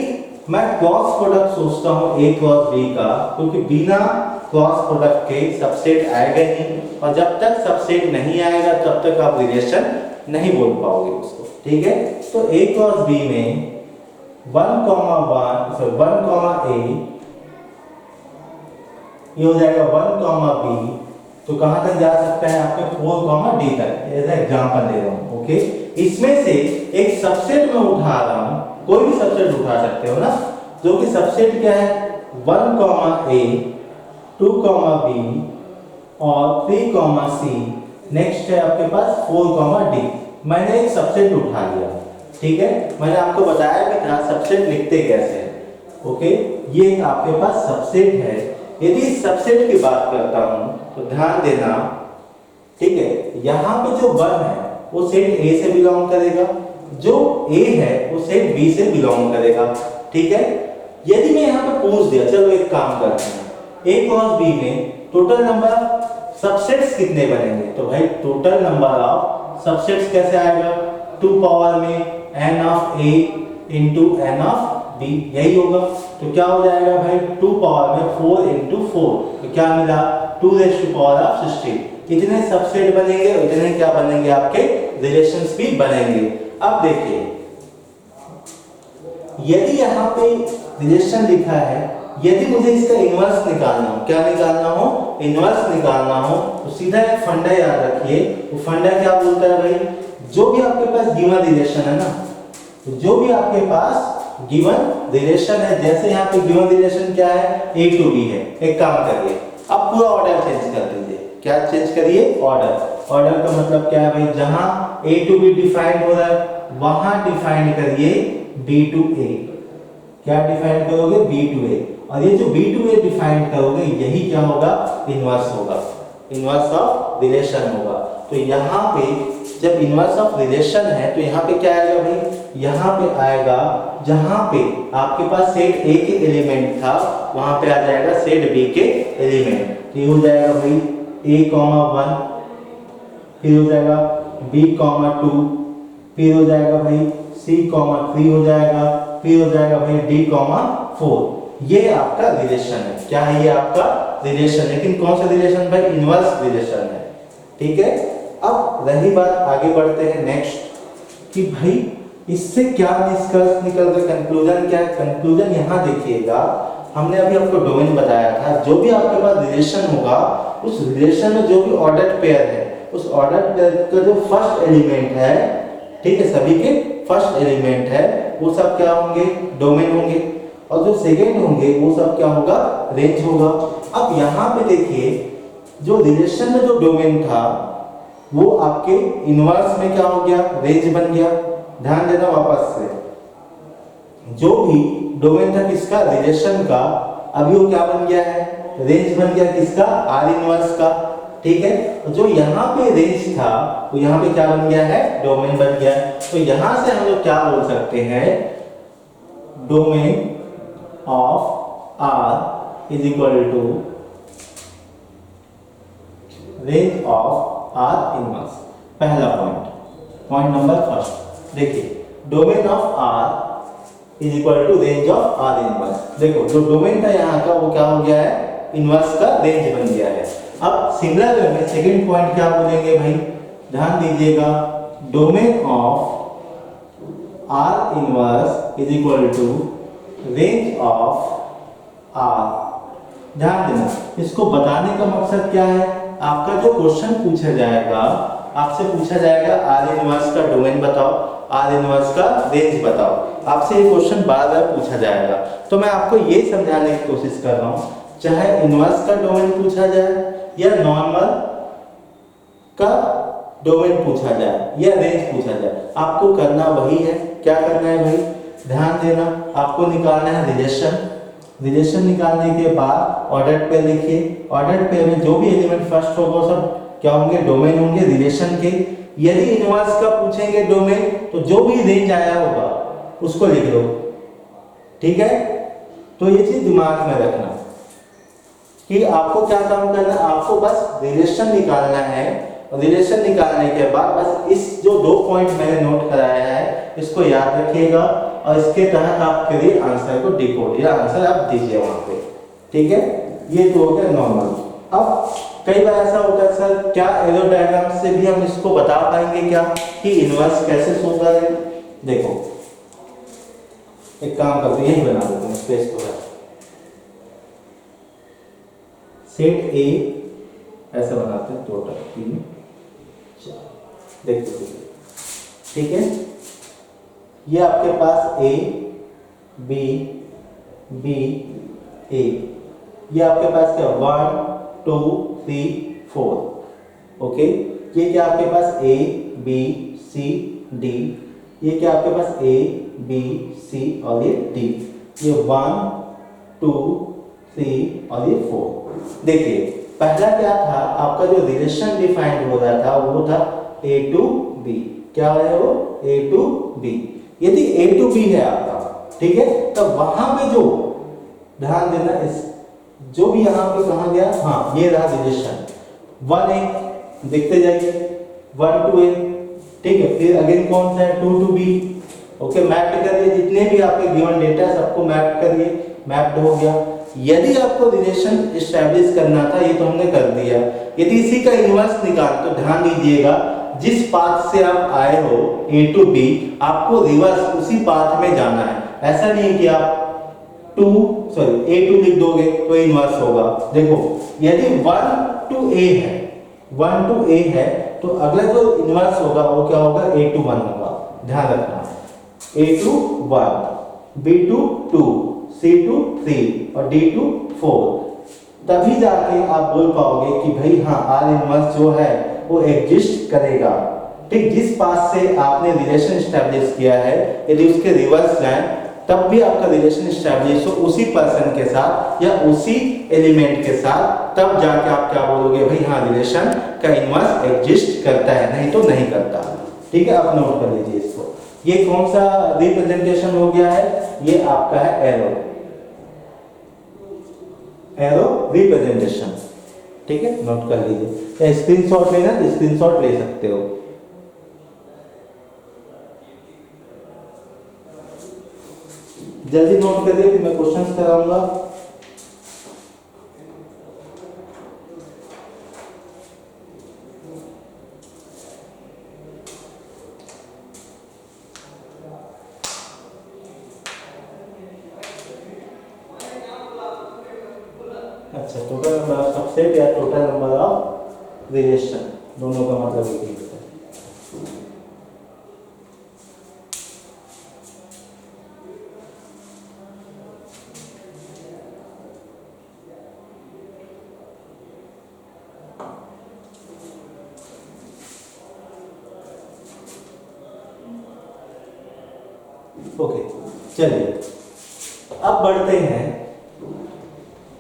मैं क्रॉस प्रोडक्ट सोचता हूं A क्रॉस B का, क्योंकि बिना क्रॉस प्रोडक्ट के सबसेट आएगा नहीं, और जब तक सबसेट नहीं आएगा तब तक आप रिलेशन नहीं बोल पाओगे उसको, ठीक है। तो A क्रॉस B में 1, 1, A, ये हो जाएगा 1, B, तो कहां तक जा सकता है आपके 4, D तक, ऐसा एग्जांपल दे रहा हूं, ओके। इसमें से एक सबसेट में उठा रहा हूं, कोई भी सबसेट उठा सकते हो ना, जो कि सबसेट क्या है 1, A, 2, B और 3, C। नेक्स्ट है आपके पास 4, D। मैंने एक सबसेट उठा लिया, ठीक है, मैंने आपको बताया भी था सबसेट लिखते कैसे हैं, ओके। ये आपके पास सबसेट है। यदि सबसेट की बात करता हूं तो ध्यान देना, ठीक है, यहाँ पे जो 1 है वो सेट A से बिलोंग करेगा, जो A है वो सेट B से बिलोंग करेगा, ठीक है। यदि मैं यहाँ पे पूछ दिया, चलो एक काम करते हैं, A क्रॉस B में टोटल नंबर सबसेट्स कितने बनेंगे, तो भाई टोटल नंबर ऑफ सबसेट्स कैसे आएगा, 2 पावर में n of A into n of B, यही होगा। तो क्या हो जाएगा भाई, 2 पावर में 4 इंटू 4, तो क्या मिला 2 रेज़ टू पावर ऑफ 16। इतने सबसेट बनेंगे, इतने क्या बनेंगे आपके रिलेशंस भी बनेंगे। अब देखिए यदि यहाँ पे रिलेशन लिखा है, यदि मुझे इसका इनवर्स निकालना हो, क्या निकालना हो, इनवर्स निकालना हो, तो सीधा एक फंडा याद रखिए। वो फंडा क्या बोलता है भाई, जो भी आपके पास गिवन रिलेशन है ना, तो जो भी आपके पास गिवन रिलेशन है, जैसे यहाँ पे गिवन रिलेशन क्या है, a to b है। एक काम करिए, अब पूरा ऑर्डर चेंज कर दीजिए। क्या चेंज करिए, ऑर्डर। ऑर्डर का मतलब क्या है भाई, जहां a to b डिफाइंड हो रहा है वहां डिफाइंड करिए b to a। क्या डिफाइन करोगे, b to a, और ये जो b to a डिफाइन करोगे यही क्या होगा, इनवर्स होगा, इनवर्स ऑफ रिलेशन होगा। तो यहाँ पे जब इनवर्स ऑफ रिलेशन है तो यहाँ पे क्या आएगा भाई, यहाँ पे आएगा जहाँ पे आपके पास सेट A के एलिमेंट था वहां पे आ जाएगा सेट B के एलिमेंट। तो ये हो जाएगा भाई A, 1, फिर हो जाएगा B, 2, फिर हो जाएगा भाई C, 3 हो जाएगा, फिर हो जाएगा भाई D, 4। ये आपका रिलेशन है। क्या है, ये आपका रिलेशन, लेकिन कौन सा रिलेशन भाई, इनवर्स रिलेशन है। ठीक है, अब रही बात, आगे बढ़ते हैं नेक्स्ट कि भाई इससे क्या निष्कर्ष निकल रहा, कंक्लूजन क्या है। कंक्लूजन यहाँ देखिएगा, हमने अभी आपको डोमेन बताया था, जो भी आपके पास रिलेशन होगा उस रिलेशन में जो भी ऑर्डर्ड पेयर है, उस ऑर्डर्ड पेयर का जो फर्स्ट एलिमेंट है, ठीक है, सभी के फर्स्ट एलिमेंट है, वो सब क्या होंगे, डोमेन होंगे, और जो सेकेंड होंगे वो सब क्या होगा, रेंज होगा। अब यहाँ पे देखिए जो रिलेशन में जो डोमेन था वो आपके इनवर्स में क्या हो गया, रेंज बन गया। ध्यान देना वापस से, जो भी डोमेन था किसका, रिलेशन का, अभी वो क्या बन गया है, रेंज बन गया किसका, आर इनवर्स का। ठीक है, जो यहाँ पे रेंज था वो यहाँ पे क्या बन गया है, डोमेन बन गया है। तो यहाँ से हम लोग क्या बोल सकते हैं, domain of R is equal to range of R inverse. पहला पॉइंट नंबर फर्स्ट, देखिए domain of R is equal to range of R inverse. देखो जो डोमेन था यहाँ का वो क्या हो गया है, इनवर्स का रेंज बन गया है। अब सिमिलर वे में सेकंड पॉइंट क्या बोलेंगे भाई, ध्यान दीजिएगा, domain of R inverse is equal to range of R. ध्यान देना, इसको बताने का मकसद क्या है, आपका जो क्वेश्चन पूछा जाएगा, आपसे पूछा जाएगा आर इनवर्स का डोमेन बताओ, आर इनवर्स का रेंज बताओ, आपसे ये क्वेश्चन बार बार पूछा जाएगा। तो मैं आपको ये समझाने की कोशिश कर रहा हूँ, चाहे इनवर्स का डोमेन पूछा जाए या नॉर्मल का डोमेन पूछा जाए या रेंज पूछा जाए, आपको करना वही है। क्या करना है भाई, ध्यान देना, आपको निकालना है रिलेशन। रिलेशन निकालने के बाद ऑर्डर्ड पेयर लिखिए। ऑर्डर्ड पेयर में जो भी एलिमेंट फर्स्ट होगा वो सब क्या होंगे, डोमेन होंगे रिलेशन के। यदि इनवर्स का पूछेंगे डोमेन, तो जो भी रेंज आया होगा उसको लिख लो। ठीक है, तो ये चीज दिमाग में रखना कि आपको क्या काम करना है, आपको बस रिलेशन निकालना है। रिलेशन निकालने के बाद बस इस जो 2 पॉइंट मैंने नोट कराया है इसको याद रखिएगा, और इसके तहत आप करिए आंसर को डिकोड, या आंसर आप दीजिए वहां पे। ठीक है, ये तो हो गया नॉर्मल। अब कई बार ऐसा होता है सर, क्या एरो डायग्राम से भी हम इसको बता पाएंगे क्या कि इनवर्स कैसे शो करें। देखो एक काम करते हैं, यही बना देते हैं स्पेस को, सेट ए ऐसा बनाते हैं, टोटल 3 4, देखते हैं। ठीक है, ये आपके पास ए बी बी ए, ये आपके पास क्या 1 2 3 4। ओके, ये क्या आपके पास ए बी सी डी, ये क्या आपके पास ए बी सी और ये डी, ये 1 2 3 और ये 4। देखिए पहला क्या था, आपका जो रिलेशन डिफाइंड हो रहा था वो था a to b। क्या है वो, a to b। यदि a to b है आपका, ठीक है, तो वहां पे जो ध्यान देना, इस जो भी यहाँ पे कहा गया, हाँ ये रहा रिलेशन 1 a, देखते जाइए 1 to a, ठीक है, फिर अगेन कौन सा है 2 to b। ओके, मैप करिए, जितने भी आपके गिवन डेटा है सबको मैप करिए। मैप्ड हो गया। यदि आपको रिलेशन एस्टैब्लिश करना था, ये तो हमने कर दिया। यदि इसी का इन्वर्स निकाल, तो ध्यान दीजिएगा जिस पाथ से आप आए हो ए टू बी, आपको रिवर्स उसी पाथ में जाना है। ऐसा नहीं है कि आप ए टू लिख दोगे तो इन्वर्स होगा। देखो यदि 1 टू ए है, 1 टू ए है, तो अगला जो इन्वर्स होगा वो क्या होगा, ए टू 1 होगा। ध्यान रखना, A to 1, B to 2, C to 3 और डी टू 4। तभी जाके आप बोल पाओगे कि भाई हाँ आर इन्वर्स जो है वो एग्जिस्ट करेगा। ठीक, जिस पाथ से आपने रिलेशन एस्टैब्लिश किया है, यदि उसके रिवर्स जाएं तब भी आपका रिलेशन एस्टैब्लिश हो उसी पर्सन के साथ या उसी एलिमेंट के साथ, तब जाके आप क्या बोलोगे, भाई हाँ रिलेशन का इन्वर्स एग्जिस्ट करता है, नहीं तो नहीं करता। ठीक है, आप नोट कर लीजिए इसको। ये कौन सा रिप्रेजेंटेशन हो गया है, ये आपका है एरो, एरो रिप्रेजेंटेशन। ठीक है, नोट कर लीजिए। या स्क्रीनशॉट लेना तो स्क्रीनशॉट ले सकते हो। जल्दी नोट करिए कि मैं क्वेश्चंस कराऊंगा। अच्छा, टोटल नंबर ऑफ सबसेट या टोटल नंबर ऑफ रिलेशन, दोनों का मतलब एक ही होता है। ओके, चलिए अब बढ़ते हैं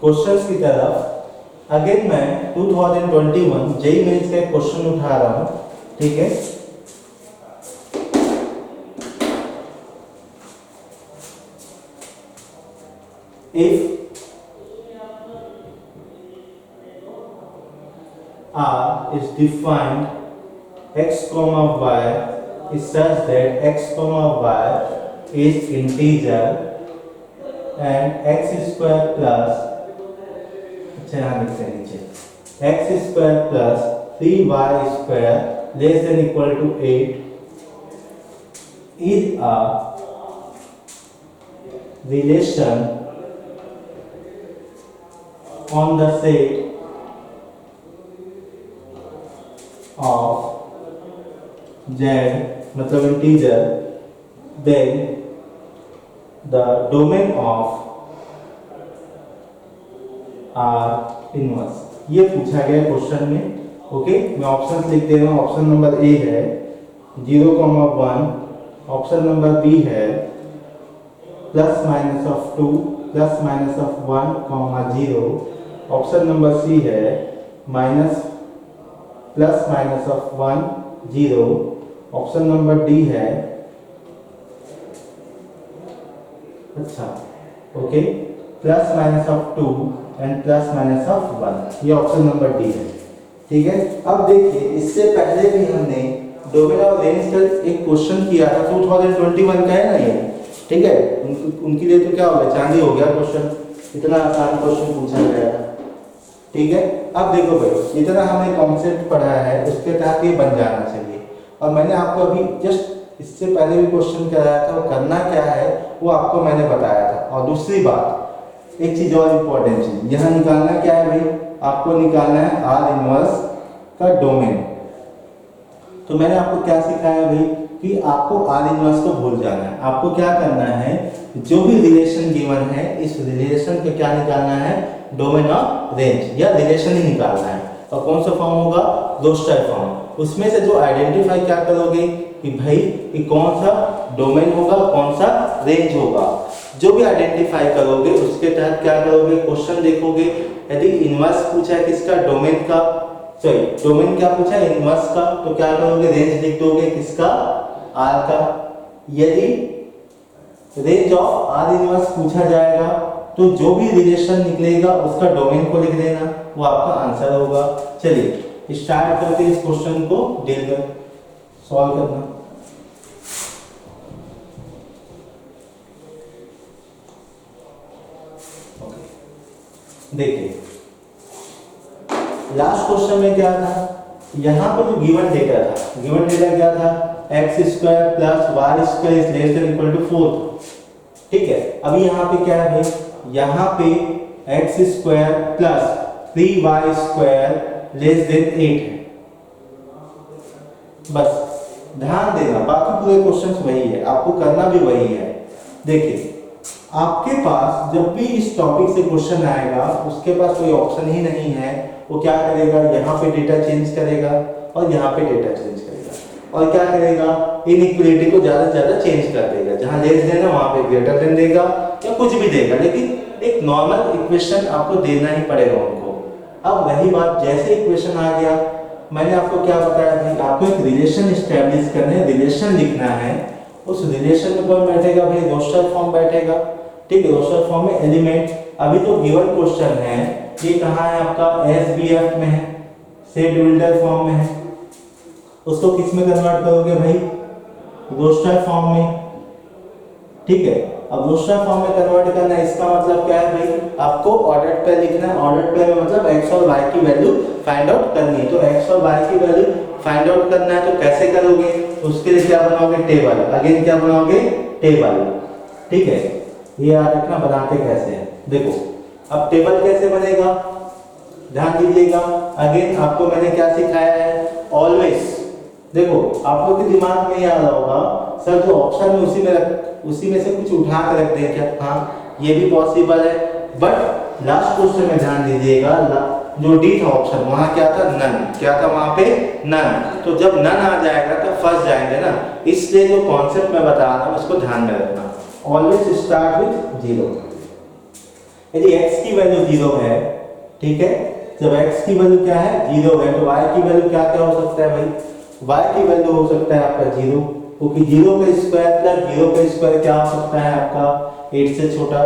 क्वेश्चंस की तरफ। अगेन मैं 2021 जेईई मेंस का एक क्वेश्चन उठा रहा हूं। ठीक है, if R is defined x comma y is such that x comma y is integer and x square plus, अच्छा यहाँ लिखते हैं नीचे, x square plus 3y square less than equal to 8 is a relation on the set of z, मतलब integer, then the domain of R inverse. ये पूछा गया question में। ओके, मैं ऑप्शंस लिख दे रहा हूँ। ऑप्शन नंबर ए है 0,1, ऑप्शन नंबर बी है plus minus of 2 plus minus of 1, 0, option number C है minus plus minus of 1, 0, option number D है, अच्छा okay, plus minus of 2 and plus minus of 1, ये option number D है। ठीक है, अब देखिए इससे पहले भी हमने डोमेन और रेंज का एक क्वेश्चन किया था, 2021 का है ना ये। ठीक है, उनके लिए तो क्या हो गया, चांदी हो गया क्वेश्चन, इतना आसान क्वेश्चन पूछा गया था। ठीक है, अब देखो भाई, जितना हमने कॉन्सेप्ट पढ़ा है उसके तहत ये बन जाना चाहिए। और मैंने आपको अभी जस्ट इससे पहले भी क्वेश्चन कराया था, वो करना क्या है वो आपको मैंने बताया था। और दूसरी बात, एक चीज और इम्पोर्टेंट चीज, यहाँ निकालना क्या है भाई, आपको निकालना है आर इनवर्स का डोमेन। तो मैंने आपको क्या सिखाया भाई कि आपको आर इनवर्स को भूल जाना है। आपको क्या करना है, जो भी रिलेशन गिवन है इस रिलेशन को क्या निकालना है, डोमेन ऑफ रेंज या रिलेशन ही निकालना है। और कौन सा फॉर्म होगा, रोस्टर फॉर्म। उसमें से जो आइडेंटिफाई क्या करोगे कि भाई ये कौन सा डोमेन होगा, कौन सा रेंज होगा। जो भी आइडेंटिफाई करोगे उसके तहत क्या करोगे, क्वेश्चन देखोगे। यदि इनवर्स पूछा है किसका, डोमेन का, सॉरी डोमेन क्या पूछा है, इनवर्स का, तो क्या करोगे, रेंज लिख दोगे किसका, आर का। यदि रेंज ऑफ आर इनवर्स पूछा जाएगा तो जो भी रिलेशन निकलेगा उसका डोमेन को लिख देना, वो आपका आंसर होगा। चलिए स्टार्ट करके इस क्वेश्चन को डील कर सॉल्व करना। देखिए लास्ट क्वेश्चन में क्या था, यहाँ पर जो गिवन डेटा था, गिवन डेटा क्या था, x square plus y square is less than equal to 4। ठीक है, अभी यहाँ पे क्या है भाई, यहाँ पे x square plus 3y square less than 8 है। बस ध्यान देना, बाकी पूरे क्वेश्चंस वही है, आपको करना भी वही है। देखिए आपके पास जब भी इस टॉपिक से क्वेश्चन आएगा, उसके पास कोई ऑप्शन ही नहीं है, वो क्या करेगा, यहाँ पे डेटा चेंज करेगा और यहाँ पे डेटा चेंज करेगा, और क्या करेगा, इनइक्वालिटी को ज़्यादा से ज़्यादा चेंज कर देगा, जहाँ लेस देना वहाँ पे ग्रेटर देन देगा या कुछ भी देगा, लेकिन एक नॉर्मल इक्वेशन आपको देना ही पड़ेगा उनको। अब रही बात, जैसे इक्वेशन आ गया, मैंने आपको क्या बताया भाई, आपको एक रिलेशन स्टैब्लिश करना है, रिलेशन लिखना है। उस रिलेशन में कौन बैठेगा भाई, रोस्टर फॉर्म बैठेगा। ठीक है, रोस्टर फॉर्म में एलिमेंट, अभी तो गिवन क्वेश्चन है, ये कहाँ है आपका, एसबीएफ में है, सेट बिल्डर फॉर्म में है। उसको किस में कन्वर्ट करोगे भाई, रोस्टर फॉर्म में। ठीक है, अब रोस्टर फॉर्म में कन्वर्ट करना है, इसका मतलब क्या है भाई, आपको ऑर्डर पे लिखना है। ऑर्डर पे में मतलब एक्स और वाई की वैल्यू फाइंड आउट करनी है। तो एक्स और वाई की वैल्यू फाइंड आउट करना है, तो कैसे करोगे, उसके लिए क्या बनाओगे, टेबल। अगेन क्या बनाओगे, टेबल। ठीक है, ये याद रखना बनाते कैसे हैं। देखो अब टेबल कैसे बनेगा, ध्यान दीजिएगा। अगेन आपको मैंने क्या सिखाया है, ऑलवेज। देखो आप लोग के दिमाग में आ रहा होगा, सर जो ऑप्शन है उसी में से कुछ उठा कर रख दें क्या, हाँ ये भी पॉसिबल है, बट लास्ट क्वेश्चन में ध्यान दीजिएगा, जो डी था ऑप्शन, वहां क्या था, नन। क्या था वहां पे, नन। तो जब नन आ जाएगा तो फंस जाएंगे ना, इसलिए जो कॉन्सेप्ट मैं बता रहा हूं उसको ध्यान में रखना। Always start with 0। यदि x की वैल्यू 0 है, ठीक है, जब x की वैल्यू क्या है, 0 है, तो y की वैल्यू क्या क्या हो सकता है भाई, y की वैल्यू हो सकता है आपका 0, क्योंकि 0 का स्क्वायर प्लस 0 का स्क्वायर क्या हो सकता है आपका, 8 से छोटा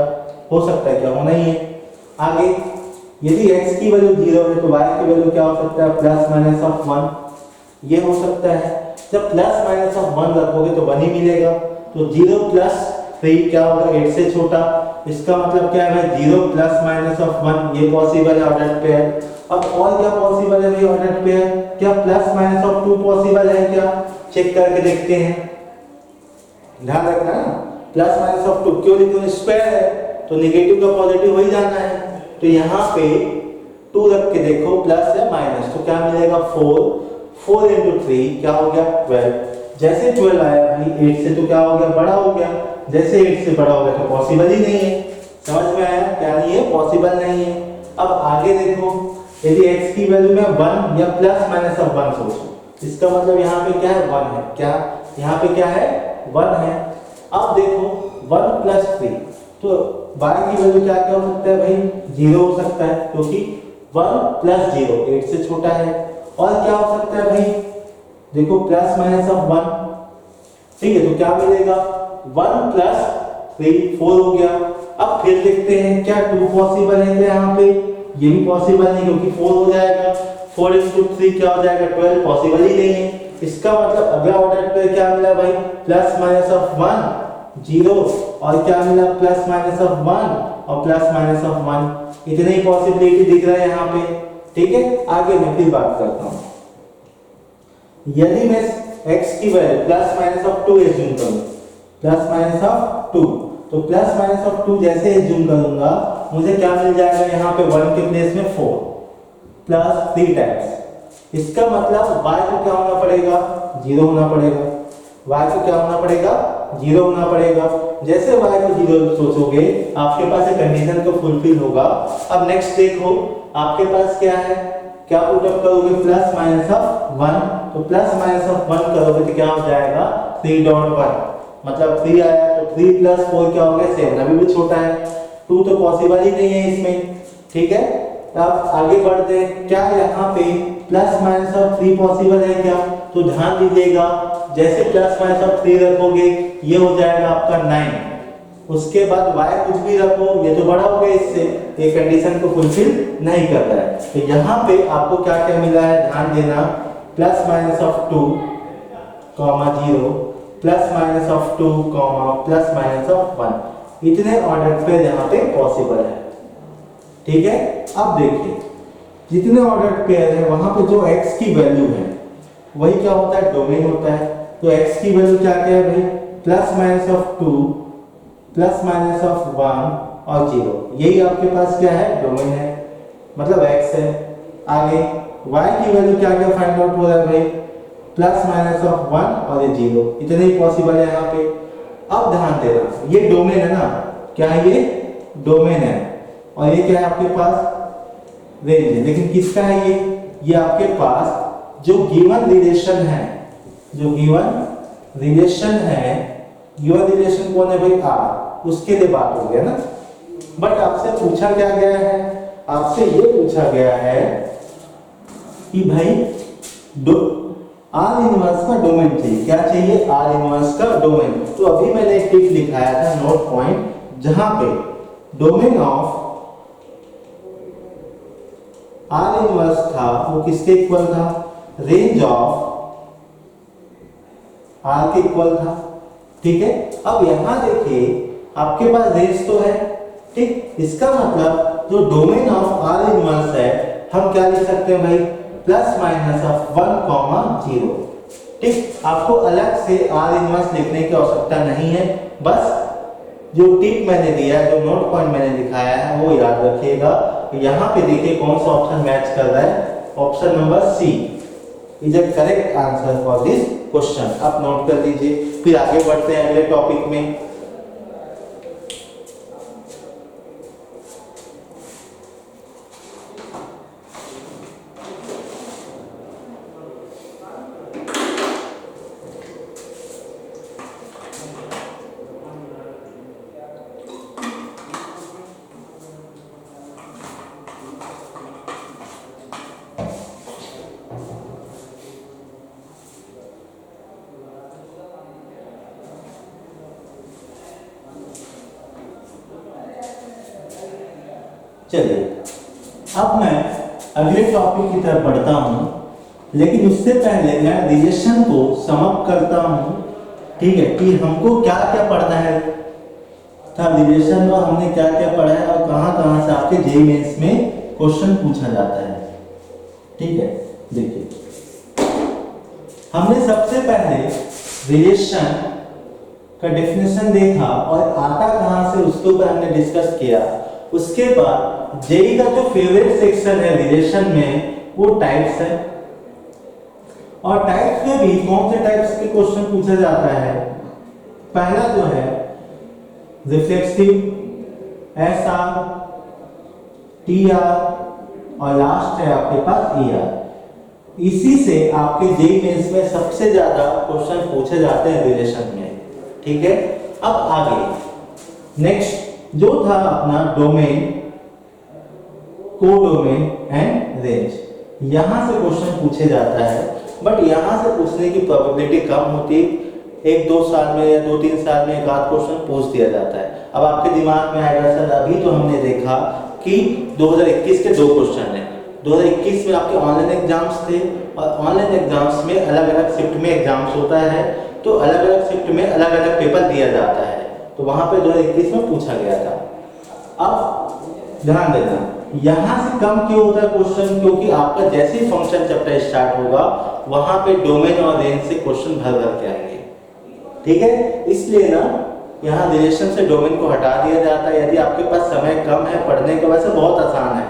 हो सकता है, क्या होना ही है। आगे यदि x की वैल्यू 0 है तो y की वैल्यू क्या हो सकता है, प्लस माइनस ऑफ 1, ये हो सकता है। जब प्लस माइनस ऑफ 1 रखोगे तो 1 ही मिलेगा, तो 0 प्लस 3 क्या होगा, 8 से छोटा। इसका मतलब क्या है, 0 प्लस माइनस ऑफ 1, ये पॉसिबल है ऑर्डर पेयर। अब और क्या पॉसिबल है भाई ऑर्डर पेयर, क्या प्लस माइनस ऑफ 2 पॉसिबल है क्या, चेक करके देखते हैं, ध्यान रखना ना। प्लस माइनस ऑफ 2 क्यों, लिखो स्क्वायर है तो नेगेटिव का पॉजिटिव हो ही जाना है, तो यहाँ पे 2 रख के देखो, प्लस या माइनस, तो क्या मिलेगा 4 into 3 क्या हो गया 12। जैसे 12 आया भाई 8 से, तो क्या हो गया, बड़ा हो गया। जैसे 8 से बड़ा हो गया तो पॉसिबल ही नहीं है, समझ में आया, क्या नहीं है, पॉसिबल नहीं है। अब आगे देखो, यदि x की वैल्यू में 1 या प्लस माइनस ऑफ 1 सोचो, इसका मतलब यहाँ पे क्या है, 1 है, क्या यहाँ पे क्या है, 1 है। अब देखो 1 प्लस 3, तो y की वैल्यू क्या क्या हो सकता है भाई, 0 हो सकता है, क्योंकि 1 प्लस 0 8 से छोटा है। और क्या हो सकता है भाई, देखो प्लस माइनस ऑफ 1, ठीक है, तो क्या मिलेगा, 1 प्लस 3 4 हो गया। अब फिर देखते हैं क्या 2 पॉसिबल है क्या, यहाँ पे ये भी पॉसिबल नहीं, क्योंकि 4 हो जाएगा, 4 into 3 क्या हो जाएगा 12, पॉसिबल ही नहीं है। इसका मतलब अगला ऑर्डर पे क्या मिला भाई, प्लस माइनस ऑफ 1 0, और क्या मिला, प्लस माइनस ऑफ 1 और प्लस माइनस ऑफ 1, इतने ही पॉसिबिलिटी दिख रहा है यहाँ पे। ठीक है, आगे मैं फिर बात करता हूँ। यदि मैं x की value plus minus of 2 assume करूं, प्लस माइनस ऑफ 2, तो प्लस माइनस ऑफ 2 जैसे एज्यूम करूंगा, मुझे क्या मिल जाएगा, यहाँ पे 1 के प्लेस में 4 प्लस 3 टाइम्स। इसका मतलब y को क्या होना पड़ेगा, 0 होना पड़ेगा, y को क्या होना पड़ेगा, 0 होना पड़ेगा। जैसे y को 0 सोचोगे, आपके पास एक कंडीशन को फुलफिल होगा। अब नेक्स्ट देखो, आपके पास क्या है, क्या पुट अप करोगे, प्लस माइनस ऑफ 1, तो प्लस माइनस ऑफ 1 करोगे तो क्या हो जाएगा 3.1, मतलब 3 आया, तो 3 प्लस 4 क्या हो गया 7, अभी भी छोटा है, 2 तो पॉसिबल ही नहीं है इसमें। ठीक है, अब आगे बढ़ते हैं, क्या यहाँ पे प्लस माइनस ऑफ 3 पॉसिबल है क्या, तो ध्यान दीजिएगा, जैसे प्लस माइनस ऑफ 3 रखोगे ये हो जाएगा आपका 9, उसके बाद y कुछ भी रखो, ये तो बड़ा हो गया इससे, ये कंडीशन को फुलफिल नहीं करता है। तो यहाँ पे आपको क्या क्या मिला है, ध्यान देना, plus minus of 2 0, plus minus of 2 plus minus of 1, इतने ऑर्डर पे यहाँ पे पॉसिबल है। ठीक है। अब देखिए जितने ऑर्डर्ड पेयर है वहां पे जो x की वैल्यू है वही क्या होता है, डोमेन होता है। तो x की वैल्यू क्या क्या है भाई, plus minus of 2, plus minus of 1 और 0, यही आपके पास क्या है, डोमेन है, मतलब x है। आगे y की वैल्यू क्या क्या फाइंड आउट हो रहा है भाई, प्लस माइनस ऑफ 1 और ये 0, इतने ही पॉसिबल है यहाँ पे। अब ध्यान देना ये डोमेन है ना, क्या है ये डोमेन है, और ये क्या है आपके पास, रेंज है। लेकिन किसका है ये आपके पास जो गिवन रिलेशन है, जो गिवन रिलेशन कौन है भाई, आर, उसके लिए बात हो गया ना। बट आपसे पूछा क्या गया है, आपसे ये पूछा गया है कि भाई आर इनवर्स का डोमेन चाहिए, क्या चाहिए, आर इनवर्स का डोमेन। तो अभी मैंने एक टिप लिखाया था नोट पॉइंट, जहां पे डोमेन ऑफ आर इनवर्स था वो किसके इक्वल था, रेंज ऑफ आर के इक्वल था, ठीक है। अब यहां देखिए आपके पास रेंज तो है, ठीक, इसका मतलब जो डोमेन ऑफ आर इनवर्स है हम क्या लिख सकते हैं भाई, प्लस माइनस ऑफ 1,0, ठीक। आपको अलग से आर इनवर्स लिखने की आवश्यकता नहीं है, बस जो टिप मैंने दिया है, जो नोट पॉइंट मैंने दिखाया है वो याद रखिएगा। यहाँ पे देखिए कौन सा ऑप्शन मैच कर रहा है, option number C is the correct answer for this question. आप नोट कर लीजिए, फिर आगे बढ़ते हैं अगले टॉपिक में। चलिए अब मैं अगले टॉपिक की तरफ बढ़ता हूं, लेकिन उससे पहले मैं रिलेशन को समअप करता हूं, ठीक है, कि हमको क्या क्या पढ़ना है था रिलेशन और हमने क्या क्या पढ़ा है और कहां-कहां से आपके जेईई मेंस में क्वेश्चन पूछा जाता है, ठीक है। देखिए हमने सबसे पहले रिलेशन का डेफिनेशन देखा और आता कहां से उसके ऊपर हमने डिस्कस किया। उसके बाद जेईई का जो फेवरेट सेक्शन है रिलेशन में वो टाइप्स है, और टाइप्स में भी कौन से टाइप्स के क्वेश्चन पूछा जाता है। पहला जो है रिफ्लेक्सिव, एसआर, टीआर और लास्ट है आपके पास ईआर। इसी से आपके जेईई मेंस में सबसे ज्यादा क्वेश्चन पूछे जाते हैं रिलेशन में, ठीक है। अब आगे नेक्स्ट जो था अपना डोमेन, कोडोमेन एंड रेंज, यहां से क्वेश्चन पूछे जाता है, बट यहां से पूछने की प्रोबेबिलिटी कम होती है। 1-2 साल में या 2-3 साल में एक आध क्वेश्चन पूछ दिया जाता है। अब आपके दिमाग में आएगा सर अभी तो हमने देखा कि 2021 के 2 क्वेश्चन हैं, 2021 में आपके ऑनलाइन एग्जाम्स थे और ऑनलाइन एग्जाम्स में अलग अलग शिफ्ट में एग्जाम्स होता है, तो अलग अलग शिफ्ट में अलग अलग पेपर दिया जाता है, तो वहां पे 2021 में पूछा गया था। अब ध्यान देना यहां से कम क्यों होता है क्वेश्चन, क्योंकि आपका जैसे ही फंक्शन चैप्टर स्टार्ट होगा वहां पे डोमेन और रेंज से क्वेश्चन भर भर के आएंगे, ठीक है। इसलिए ना यहाँ रिलेशन से डोमेन को हटा दिया जाता है। यदि आपके पास समय कम है पढ़ने के, वैसे बहुत आसान है,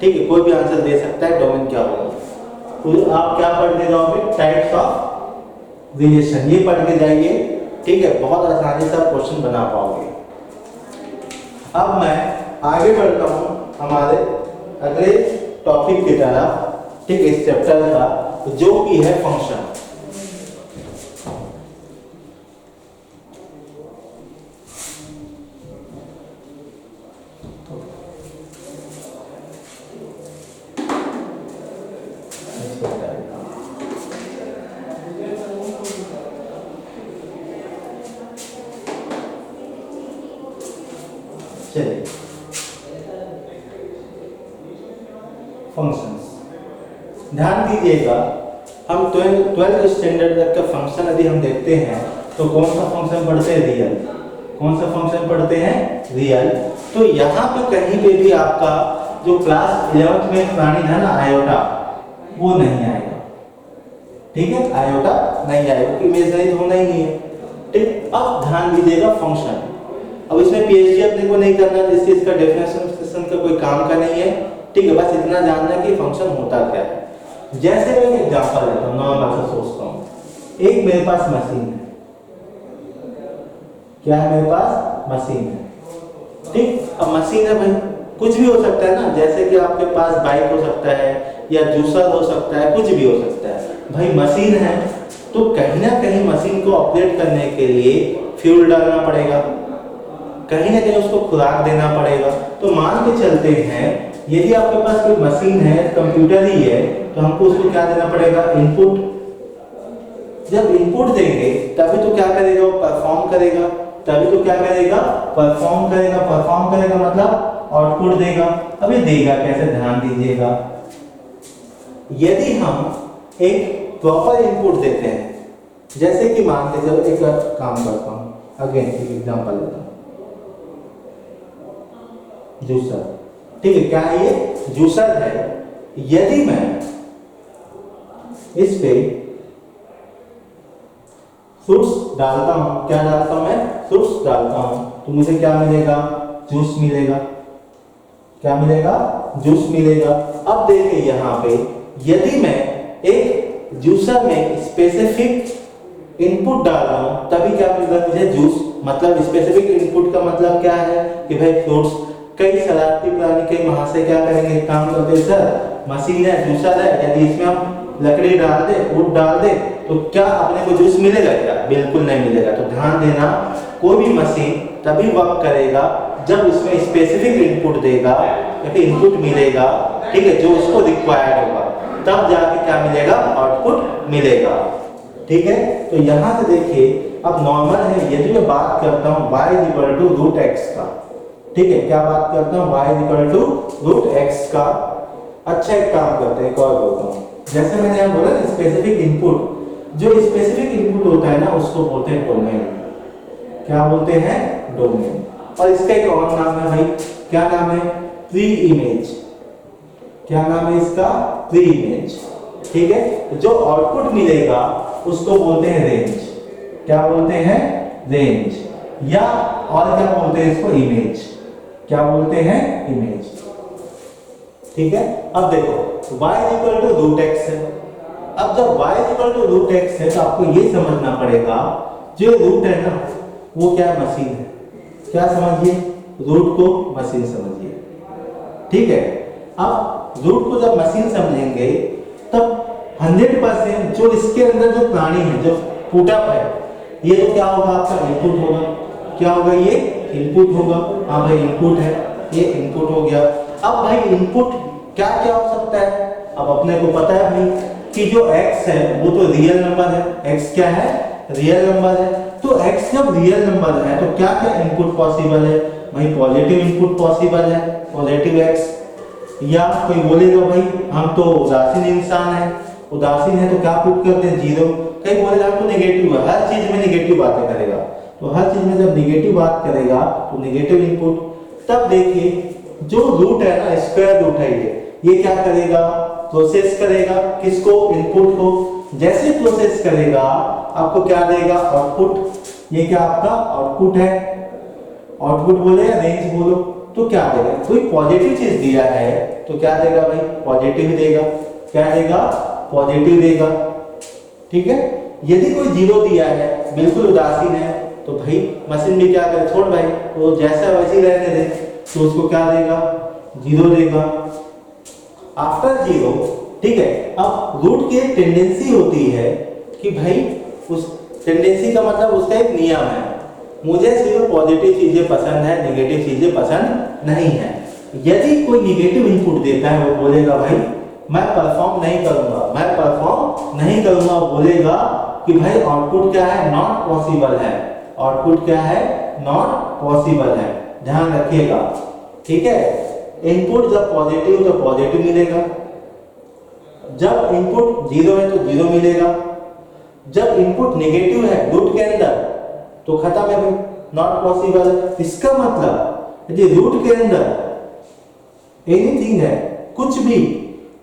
ठीक है, कोई भी आंसर दे सकता है डोमेन क्या होगा। तो आप क्या पढ़ने जाओगे, टाइप्स ऑफ रिलेशन, ये पढ़ के जाइए, ठीक है, बहुत आसानी से आप क्वेश्चन बना पाओगे। अब मैं आगे बढ़ता हूँ हमारे अगले टॉपिक की तरफ, ठीक है, इस चैप्टर का, जो कि है फंक्शन। चलिए फंक्शंस ध्यान दीजिएगा, हम 12th स्टैंडर्ड तक का फंक्शन यदि हम देखते हैं तो कौन सा फंक्शन पढ़ते हैं, रियल। कौन सा फंक्शन पढ़ते हैं, रियल। तो यहाँ पे कहीं पे भी आपका जो क्लास 11th में प्राणी है ना आयोटा, वो नहीं आएगा। ठीक है, आयोटा नहीं आएगा क्योंकि इमेजनरी तो होना ही नहीं है। ठीक, अब ध्यान दीजिएगा फंक्शन। अब इसमें पीएचडी अपने को नहीं करना, जिससे इसका डेफिनेशन का कोई काम का नहीं है। ठीक है, बस इतना जानना है कि फंक्शन होता क्या है। जैसे मैं एक एग्जांपल लेता हूं, नॉर्मल सा सोचता हूं, एक मेरे पास मशीन है। क्या है मेरे पास? मशीन है। ठीक, अब मशीन है भाई, कुछ भी हो सकता है ना, जैसे कि आपके पास बाइक हो सकता है या जूसर हो सकता है, कुछ भी हो सकता है भाई। मशीन है तो कहीं ना कहीं मशीन को ऑपरेट करने के लिए फ्यूल डालना पड़ेगा, कहीं ना कहीं उसको खुराक देना पड़ेगा। तो मान के चलते हैं यदि आपके पास कोई मशीन है, कंप्यूटर ही है, तो हमको उसको क्या देना पड़ेगा? इनपुट। जब इनपुट देंगे तभी तो क्या करेगा? वो परफॉर्म करेगा। तभी तो क्या करेगा? परफॉर्म करेगा। परफॉर्म करेगा मतलब आउटपुट देगा। अब ये देगा कैसे? ध्यान दीजिएगा, यदि हम एक प्रॉपर इनपुट देते हैं, जैसे कि मान के चलो एक काम करता हूँ, अगेन एक एग्जांपल लेता हूँ, जूसर। ठीक है, क्या है ये? जूसर है। यदि मैं इस पे फ्रूट्स डालता हूं, क्या डालता हूं मैं? फ्रूट्स डालता हूं, तो मुझे क्या मिलेगा? जूस मिलेगा। क्या मिलेगा? जूस मिलेगा। अब देखिए यहाँ पे, यदि मैं एक जूसर में स्पेसिफिक इनपुट डाल रहा हूं, तभी क्या मिलेगा मुझे? जूस। मतलब स्पेसिफिक इनपुट का मतलब क्या है कि भाई फ्रूट्स। कई शरारती प्राणी के वहां से क्या करेंगे? काम करते हैं सर, मशीन है, जूसर है, यदि इसमें हम लकड़ी डाल दे, वुड डाल दे, तो क्या अपने को जूस मिलेगा क्या? बिल्कुल नहीं मिलेगा। तो ध्यान देना, कोई भी मशीन तभी वर्क करेगा जब इसमें स्पेसिफिक इनपुट देगा या फिर इनपुट मिलेगा, ठीक है, जो उसको रिक्वायर्ड होगा, तब जाके क्या मिलेगा? आउटपुट मिलेगा। ठीक है, तो यहाँ से देखिए, अब नॉर्मल है, यदि मैं बात करता हूँ y = √x का, ठीक है, क्या बात करता हूँ? y = √x का। अच्छा, एक काम करते हैं, एक और बोलता हूँ, जैसे मैंने यहाँ बोला ना स्पेसिफिक इनपुट, जो स्पेसिफिक इनपुट होता है ना, उसको बोलते हैं डोमेन। क्या बोलते हैं? डोमेन। और इसका एक और नाम है भाई, क्या नाम है? Pre image. क्या नाम है इसका? Pre image. ठीक है, जो आउटपुट मिलेगा उसको बोलते हैं रेंज। क्या बोलते हैं? रेंज। या और क्या बोलते हैं इसको? इमेज। क्या बोलते हैं? इमेज। ठीक है, अब देखो y = √x है। अब जब y = √x है तो आपको ये समझना पड़ेगा, जो रूट है ना, वो क्या मशीन है। क्या समझिए? रूट को मशीन समझिए। ठीक है, अब रूट को जब मशीन समझेंगे तब 100% जो इसके अंदर जो प्राणी है, जो पुटअप है, ये तो क्या होगा? आपका इनपुट होगा। क्या होगा? ये इनपुट होगा। हाँ भाई, इनपुट है, ये इनपुट हो गया। अब भाई इनपुट क्या क्या हो सकता है? अब अपने को पता है भाई कि जो x है वो तो रियल नंबर है। x क्या है? रियल नंबर है। तो x जब रियल नंबर है तो क्या क्या इनपुट पॉसिबल है? भाई पॉजिटिव इनपुट पॉसिबल है, पॉजिटिव x। या कोई बोलेगा भाई हम तो उदासीन इंसान है, उदासीन है तो क्या पुट करते हैं? 0। कहीं बोलेगा हम तो नेगेटिव है, हर चीज में नेगेटिव बातें करेगा। तो हर चीज में जब नेगेटिव बात करेगा तो नेगेटिव इनपुट। तब देखिए जो रूट है ना, स्क्वायर रूट है, ये क्या करेगा? प्रोसेस करेगा किसको? इनपुट को। जैसे प्रोसेस करेगा आपको क्या देगा? आउटपुट। ये क्या आपका आउटपुट है? आउटपुट बोले या रेंज बोलो, तो क्या देगा? कोई पॉजिटिव चीज दिया है तो क्या देगा भाई? पॉजिटिव देगा। क्या देगा? पॉजिटिव देगा। ठीक है, यदि कोई 0 दिया है, बिल्कुल उदासीन है, तो भाई मशीन भी क्या करे? छोड़ भाई, वो जैसा वैसे रहने दे, तो उसको क्या देगा? 0 देगा। आफ्टर 0, ठीक है, अब रूट की एक टेंडेंसी होती है कि भाई उस टेंडेंसी का मतलब उसका एक नियम है, मुझे सिर्फ पॉजिटिव चीजें पसंद है, नेगेटिव चीजें पसंद नहीं है। यदि कोई नेगेटिव इनपुट देता है, वो बोलेगा भाई मैं परफॉर्म नहीं करूंगा, मैं परफॉर्म नहीं करूंगा। बोलेगा कि भाई आउटपुट क्या है? नॉट पॉसिबल है। आउटपुट क्या है? नॉट पॉसिबल है। ध्यान रखिएगा। ठीक है, इनपुट जब पॉजिटिव तो पॉजिटिव मिलेगा, जब इनपुट 0 है तो 0 मिलेगा, जब इनपुट नेगेटिव है रूट के अंदर तो खत्म है भाई, नॉट पॉसिबल। इसका मतलब यदि रूट के अंदर एनीथिंग है, कुछ भी,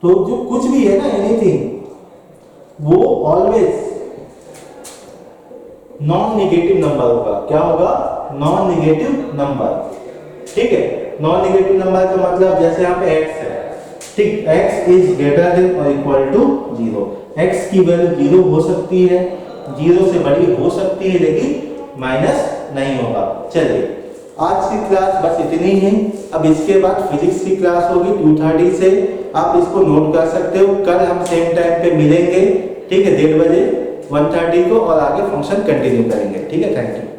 तो जो कुछ भी है ना एनीथिंग, वो ऑलवेज नॉन नेगेटिव नंबर होगा। क्या होगा? Non negative number. ठीक है, नॉन नेगेटिव नंबर का मतलब जैसे यहाँ पे x है, ठीक, x इज ग्रेटर देन और इक्वल टू 0। x की वैल्यू 0 हो सकती है, 0 से बड़ी हो सकती है, लेकिन माइनस नहीं होगा। चलिए, आज की क्लास बस इतनी ही है। अब इसके बाद फिजिक्स की क्लास होगी 2:30 से, आप इसको नोट कर सकते हो। कल हम सेम टाइम पे मिलेंगे, ठीक है, 1:30 बजे 1:30 को, और आगे फंक्शन कंटिन्यू करेंगे। ठीक है, थैंक यू।